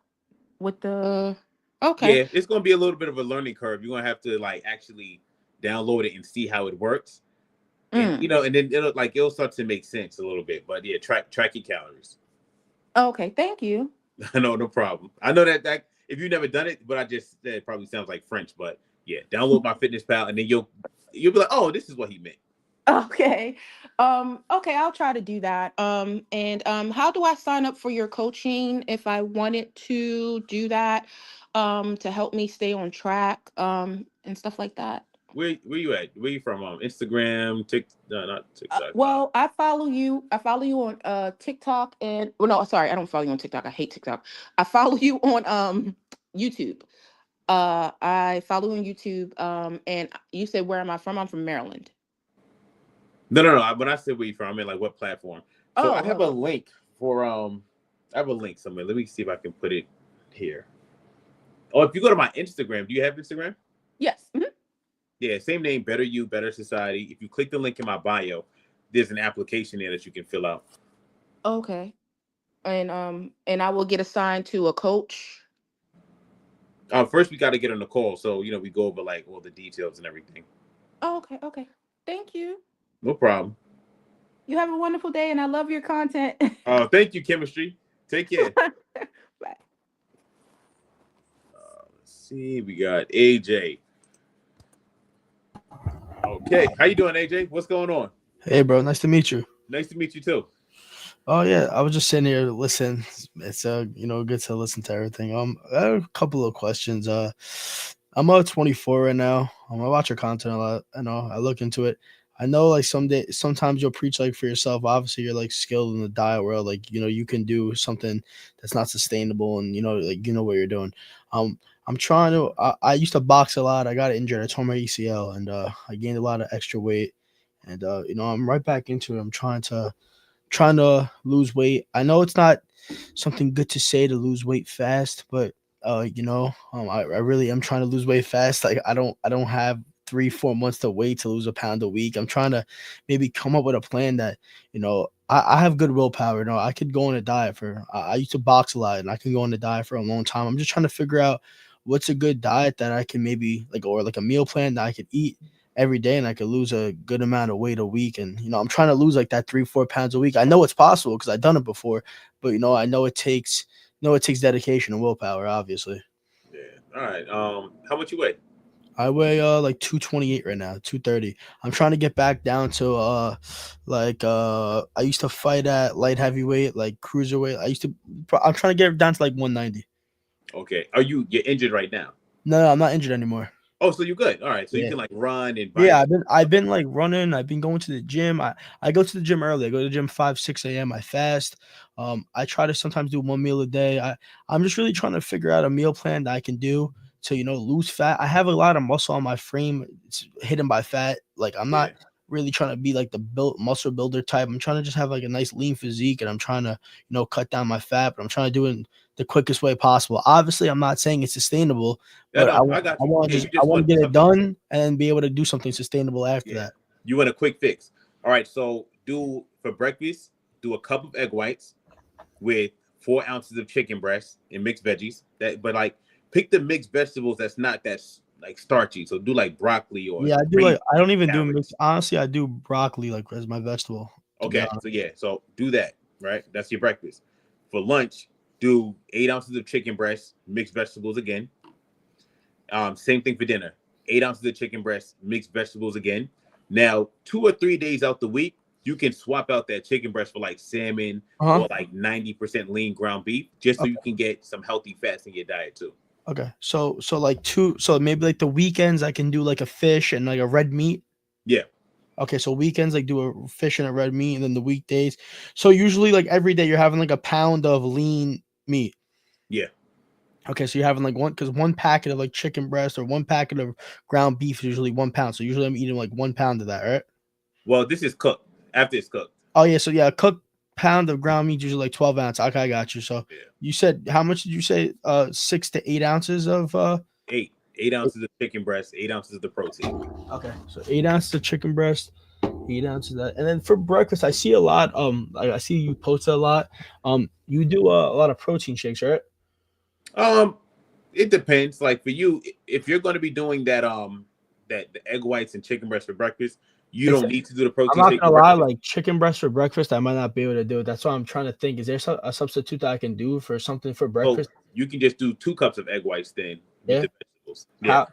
with the okay. Yeah, it's gonna be a little bit of a learning curve. You're gonna have to like actually download it and see how it works. And Mm. and then it'll start to make sense a little bit. But yeah, track your calories. Okay, thank you. No problem. I know that if you've never done it, but I just said it probably sounds like French, but yeah, download my Fitness Pal, and then you'll be like, oh, this is what he meant. Okay. Okay, I'll try to do that. And how do I sign up for your coaching if I wanted to do that to help me stay on track and stuff like that? Where you at? Where you from? Instagram, no, not TikTok. Well, I follow you on TikTok and well no, sorry, I don't follow you on TikTok. I hate TikTok. I follow you on YouTube. I follow you on YouTube and you said where am I from? I'm from Maryland. No. When I said where you from, I mean like what platform. So I Oh, have a link for I have a link somewhere. Let me see if I can put it here. Oh, if you go to my Instagram, do you have Instagram? yes. Mhm. Yeah, same name, Better You, Better Society. If you click the link in my bio, there's an application there that you can fill out. Okay. And I will get assigned to a coach. First we got to get on the call, so we go over like all the details and everything. Oh, okay. Thank you. No problem. You have a wonderful day and I love your content. Thank you, Chemistry. Take care. Bye. Let's see, we got AJ. Okay, how you doing, AJ? What's going on? Hey, bro. Nice to meet you. Nice to meet you too. Oh yeah, I was just sitting here to listen. It's good to listen to everything. I have a couple of questions. I'm 24 right now. I watch your content a lot. I know I look into it. I know like sometimes you'll preach like for yourself. Obviously, you're like skilled in the diet world. Like you can do something that's not sustainable, and like what you're doing. I'm trying to. I used to box a lot. I got injured. I tore my ACL, and I gained a lot of extra weight. And I'm right back into it. I'm trying to lose weight. I know it's not something good to say to lose weight fast, but I really am trying to lose weight fast. Like I don't have 3-4 months to wait to lose a pound a week. I'm trying to maybe come up with a plan that I have good willpower. I could go on a diet for. I used to box a lot, and I can go on a diet for a long time. I'm just trying to figure out what's a good diet that I can maybe or like a meal plan that I could eat every day and I could lose a good amount of weight a week. And, I'm trying to lose like that 3-4 pounds a week. I know it's possible because I've done it before, but, I know it takes dedication and willpower, obviously. Yeah. All right. How much you weigh? I weigh like 228 right now, 230. I'm trying to get back down to I used to fight at light heavyweight, like cruiserweight. I'm trying to get down to like 190. Okay. You're injured right now? No, I'm not injured anymore. Oh, so you're good. All right. So Yeah. you can like run and Yeah, I've been like running. I've been going to the gym. I go to the gym early. I go to the gym 5-6 a.m. I fast. I try to sometimes do one meal a day. I'm just really trying to figure out a meal plan that I can do to lose fat. I have a lot of muscle on my frame. It's hidden by fat. Like I'm not really trying to be like the built muscle builder type. I'm trying to just have like a nice lean physique, and I'm trying to, cut down my fat, but I'm trying to do it in the quickest way possible. Obviously, I'm not saying it's sustainable, but I got you. want Yeah, to you just want get it something. done and be able to do something sustainable after that. You want a quick fix. All right, so do for breakfast, do a cup of egg whites with 4 ounces of chicken breast and mixed veggies. But like pick the mixed vegetables that's like starchy. So do like broccoli or Yeah, I do green I don't even do carrots. mixed. Honestly, I do broccoli like as my vegetable. Okay, so do that, right? That's your breakfast. For lunch, do 8 ounces of chicken breast, mixed vegetables again. Same thing for dinner. 8 ounces of chicken breast, mixed vegetables again. Now, 2 or 3 days out the week, you can swap out that chicken breast for like salmon or like 90% lean ground beef, just so you can get some healthy fats in your diet too. Okay, so maybe like the weekends I can do like a fish and like a red meat. Yeah. Okay, so weekends like do a fish and a red meat, and then the weekdays. So usually like every day you're having like a pound of lean meat. Yeah. Okay, so you're having like one packet of like chicken breast or one packet of ground beef is usually 1 pound. So usually I'm eating like 1 pound of that, right? Well, this is cooked. After it's cooked. Oh yeah, so yeah, a cooked pound of ground meat usually like 12 ounces. Okay, I got you. So you said how much did you say? 6 to 8 ounces of 8 ounces of chicken breast, 8 ounces of the protein. Okay, so 8 ounces of chicken breast, 8 ounces of that, and then for breakfast, I see a lot. I see you post a lot. You do a lot of protein shakes, right? It depends. Like for you, if you're going to be doing that, the egg whites and chicken breast for breakfast, you don't need to do the protein I'm shake. not gonna lie, like chicken breast for breakfast, I might not be able to do it. That's why I'm trying to think. Is there a substitute that I can do for something for breakfast? So you can just do 2 cups of egg whites then with the vegetables. Yeah.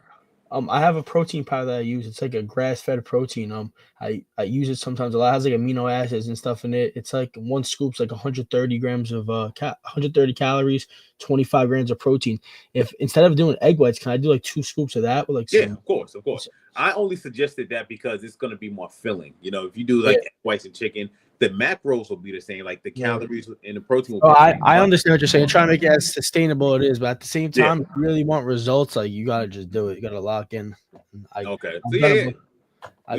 I have a protein powder that I use. It's like a grass-fed protein. I use it sometimes a lot. It has like amino acids and stuff in it. It's like 1 scoop's like 130 grams of 130 calories, 25 grams of protein. If instead of doing egg whites, can I do like 2 scoops of that with like some? Of course. I only suggested that because it's going to be more filling. If you do like egg whites and chicken, the macros will be the same. Like the calories and the protein will be the same. I understand what you're saying. Trying to make it as sustainable it is, but at the same time, if you really want results, like you gotta just do it. You gotta lock in. I've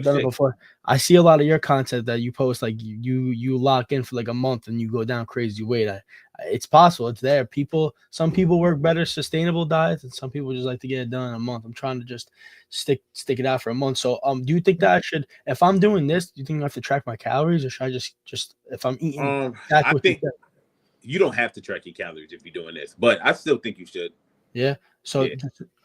done it before. I see a lot of your content that you post, like you lock in for like a month and you go down crazy weight. It's possible. It's there. Some people work better sustainable diets, and some people just like to get it done in a month. I'm trying to just stick it out for a month. So, do you think that I should, if I'm doing this, do you think I have to track my calories, or should I just if I'm eating? I think you don't have to track your calories if you're doing this, but I still think you should. Yeah. So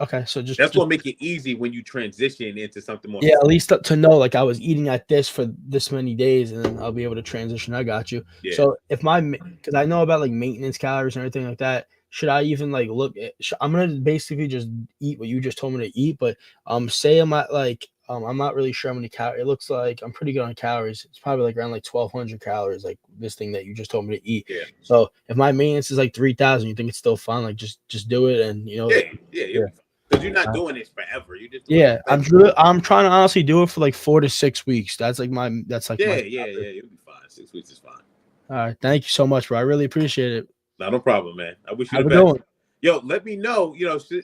okay. So that's what make it easy when you transition into something more. Yeah, at least to know, like I was eating at this for this many days, and then I'll be able to transition. I got you. Yeah. So if because I know about like maintenance calories and everything like that, should I even like look at? I'm gonna basically just eat what you just told me to eat, but say I'm at like I'm not really sure how many calories. It looks like I'm pretty good on calories. It's probably like around like 1,200 calories, like this thing that you just told me to eat. Yeah. So if my maintenance is like 3,000, you think it's still fine? Like just do it, and Yeah. Because you're not doing this forever. You just I'm trying to honestly do it for like 4 to 6 weeks. That's like my You'll be fine. 6 weeks is fine. All right, thank you so much, bro. I really appreciate it. No problem, man. I wish you the best. Yo, let me know.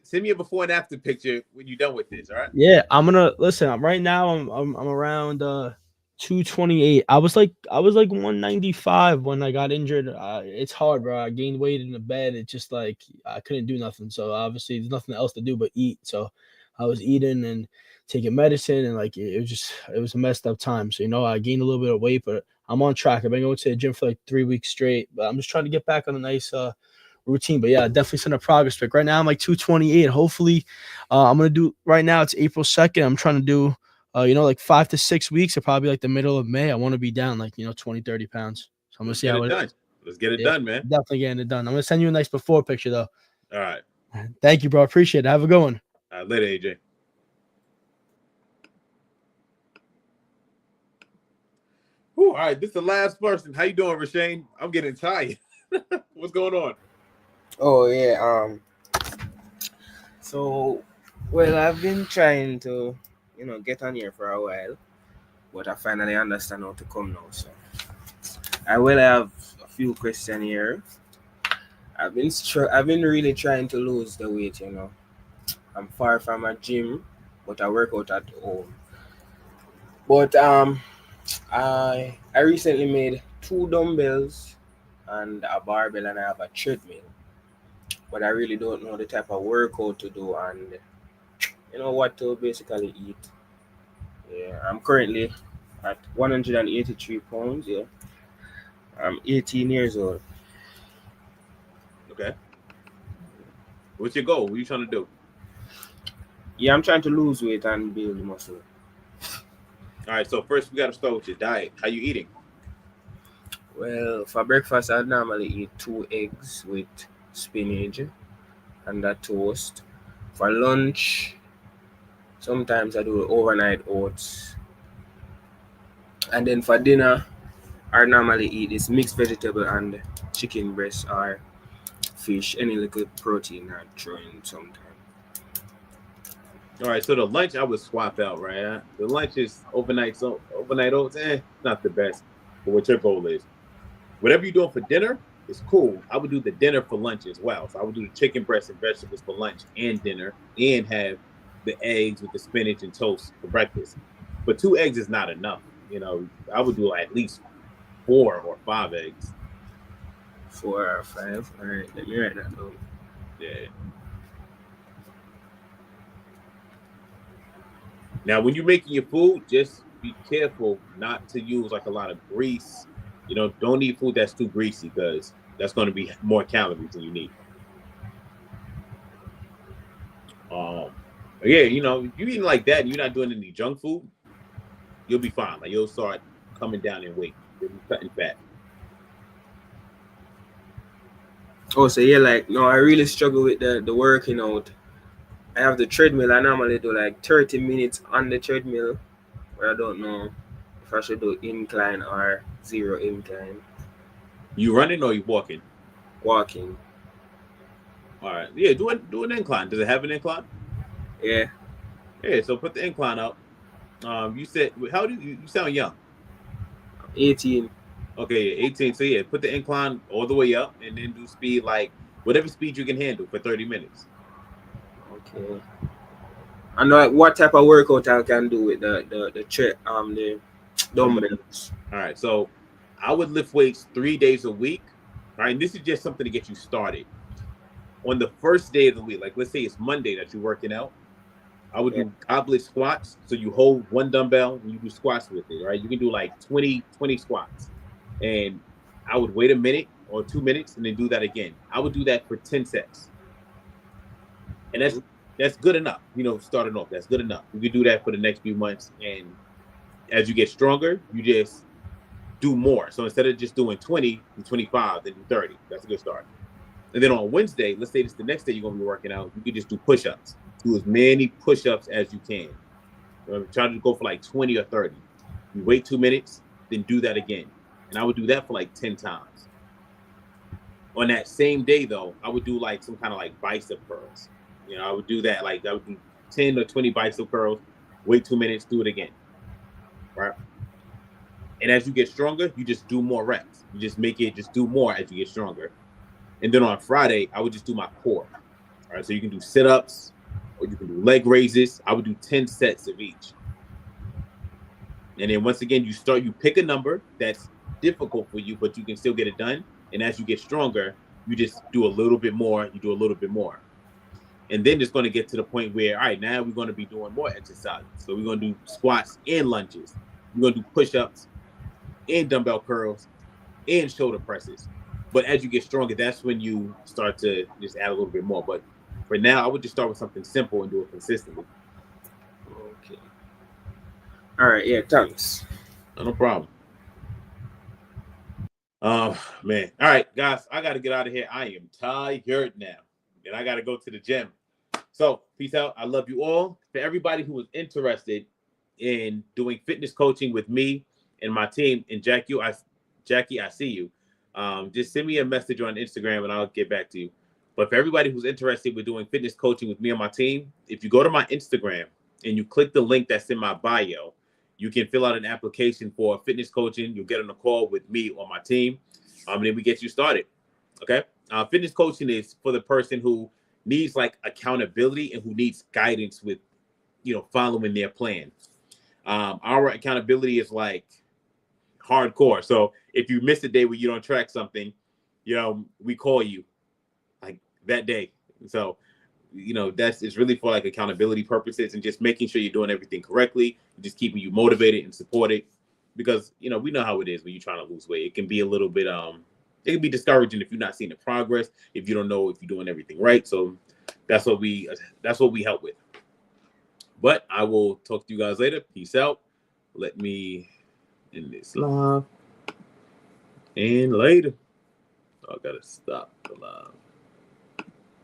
Send me a before and after picture when you're done with this. All right. Yeah, I'm gonna listen. Right now, I'm around 228. I was like 195 when I got injured. It's hard, bro. I gained weight in the bed. It's just like I couldn't do nothing. So obviously, there's nothing else to do but eat. So I was eating and taking medicine, and like it was a messed up time. So I gained a little bit of weight, but I'm on track. I've been going to the gym for like 3 weeks straight, but I'm just trying to get back on a nice routine. But yeah, definitely send a progress pic. Right now I'm like 228. Hopefully, I'm gonna do right now. It's April 2nd. I'm trying to do like 5 to 6 weeks, or probably like the middle of May. I want to be down like 20, 30 pounds. So I'm gonna see how it is. Let's get it done, man. Definitely getting it done. I'm gonna send you a nice before picture though. All right. Thank you, bro. Appreciate it. Have a good one. Later, AJ. All right, this is the last person. How you doing, Rashane? I'm getting tired. What's going on? Oh yeah. So, well, I've been trying to, get on here for a while, but I finally understand how to come now. So, I will have a few questions here. I've been really trying to lose the weight. I'm far from a gym, but I work out at home. But I recently made 2 dumbbells and a barbell, and I have a treadmill. But I really don't know the type of workout to do and what to basically eat. Yeah, I'm currently at 183 pounds. Yeah, I'm 18 years old. Okay. What's your goal? What are you trying to do? Yeah, I'm trying to lose weight and build muscle. All right. So first, we got to start with your diet. How you eating? Well, for breakfast, I normally eat 2 eggs with spinach and a toast. For lunch, sometimes I do overnight oats. And then for dinner, I normally eat this mixed vegetable and chicken breast or fish, any little protein I throw in sometimes. All right. So the lunch I would swap out, right? The lunch is overnight. So overnight oats, not the best. But what your goal is, whatever you're doing for dinner is cool. I would do the dinner for lunch as well. So I would do the chicken breast and vegetables for lunch and dinner, and have the eggs with the spinach and toast for breakfast. But 2 eggs is not enough. I would do like at least 4 or 5 eggs. 4 or 5. All right, let me write that down. Yeah. Now, when you're making your food, just be careful not to use like a lot of grease. Don't eat food that's too greasy, because that's going to be more calories than you need. Yeah, if you're eating like that and you're not doing any junk food, you'll be fine. Like, you'll start coming down in weight. You'll be cutting fat. Oh, so yeah, like no, I really struggle with the working out. I have the treadmill. I normally do like 30 minutes on the treadmill, but I don't know if I should do incline or zero incline. You running or you walking? Walking. All right. Yeah, do an incline. Does it have an incline? Yeah. Yeah, so put the incline up. You said, how do you sound young? 18. Okay, 18. So yeah, put the incline all the way up and then do speed like whatever speed you can handle for 30 minutes. Okay. I know what type of workout I can do with the dumbbells. All right, so I would lift weights 3 days a week. All right, and this is just something to get you started. On the first day of the week, like let's say it's Monday that you're working out, I would do goblet squats. So you hold one dumbbell and you do squats with it, right? You can do like 20 squats. And I would wait a minute or 2 minutes and then do that again. I would do that for 10 sets. And that's good enough, starting off. That's good enough. You can do that for the next few months. And as you get stronger, you just do more. So instead of just doing 20, do 25, then do 30. That's a good start. And then on Wednesday, let's say this is the next day you're going to be working out, you can just do push-ups. Do as many push-ups as you can. Try to go for like 20 or 30. You wait 2 minutes, then do that again. And I would do that for like 10 times. On that same day, though, I would do like some kind of like bicep curls. I would do that. Like I would do 10 or 20 bicep curls, wait 2 minutes, do it again. Right? And as you get stronger, you just do more reps. You just just do more as you get stronger. And then on Friday, I would just do my core. All right, so you can do sit-ups or you can do leg raises. I would do 10 sets of each. And then once again, you pick a number that's difficult for you, but you can still get it done. And as you get stronger, you just do a little bit more. You do a little bit more. And then it's going to get to the point where, all right, now we're going to be doing more exercises. So we're going to do squats and lunges. We're going to do push-ups and dumbbell curls and shoulder presses. But as you get stronger, that's when you start to just add a little bit more. But for now, I would just start with something simple and do it consistently. Okay. All right. Yeah. Thanks. No problem. Man. All right, guys, I got to get out of here. I am tired now, and I got to go to the gym. So peace out. I love you all. For everybody who is interested in doing fitness coaching with me and my team, and Jackie, I see you. Just send me a message on Instagram and I'll get back to you. But for everybody who's interested with doing fitness coaching with me and my team, if you go to my Instagram and you click the link that's in my bio, you can fill out an application for fitness coaching. You'll get on a call with me or my team. And then we get you started. Okay. Fitness coaching is for the person who needs like accountability and who needs guidance with, following their plan. Our accountability is like hardcore. So if you miss a day where you don't track something, we call you like that day. So, it's really for like accountability purposes and just making sure you're doing everything correctly, just keeping you motivated and supported. Because, we know how it is when you're trying to lose weight. It can be a little bit, it can be discouraging if you're not seeing the progress, if you don't know if you're doing everything right. So that's what we help with. But I will talk to you guys later. Peace out. Let me end this live. And later. I gotta stop the live.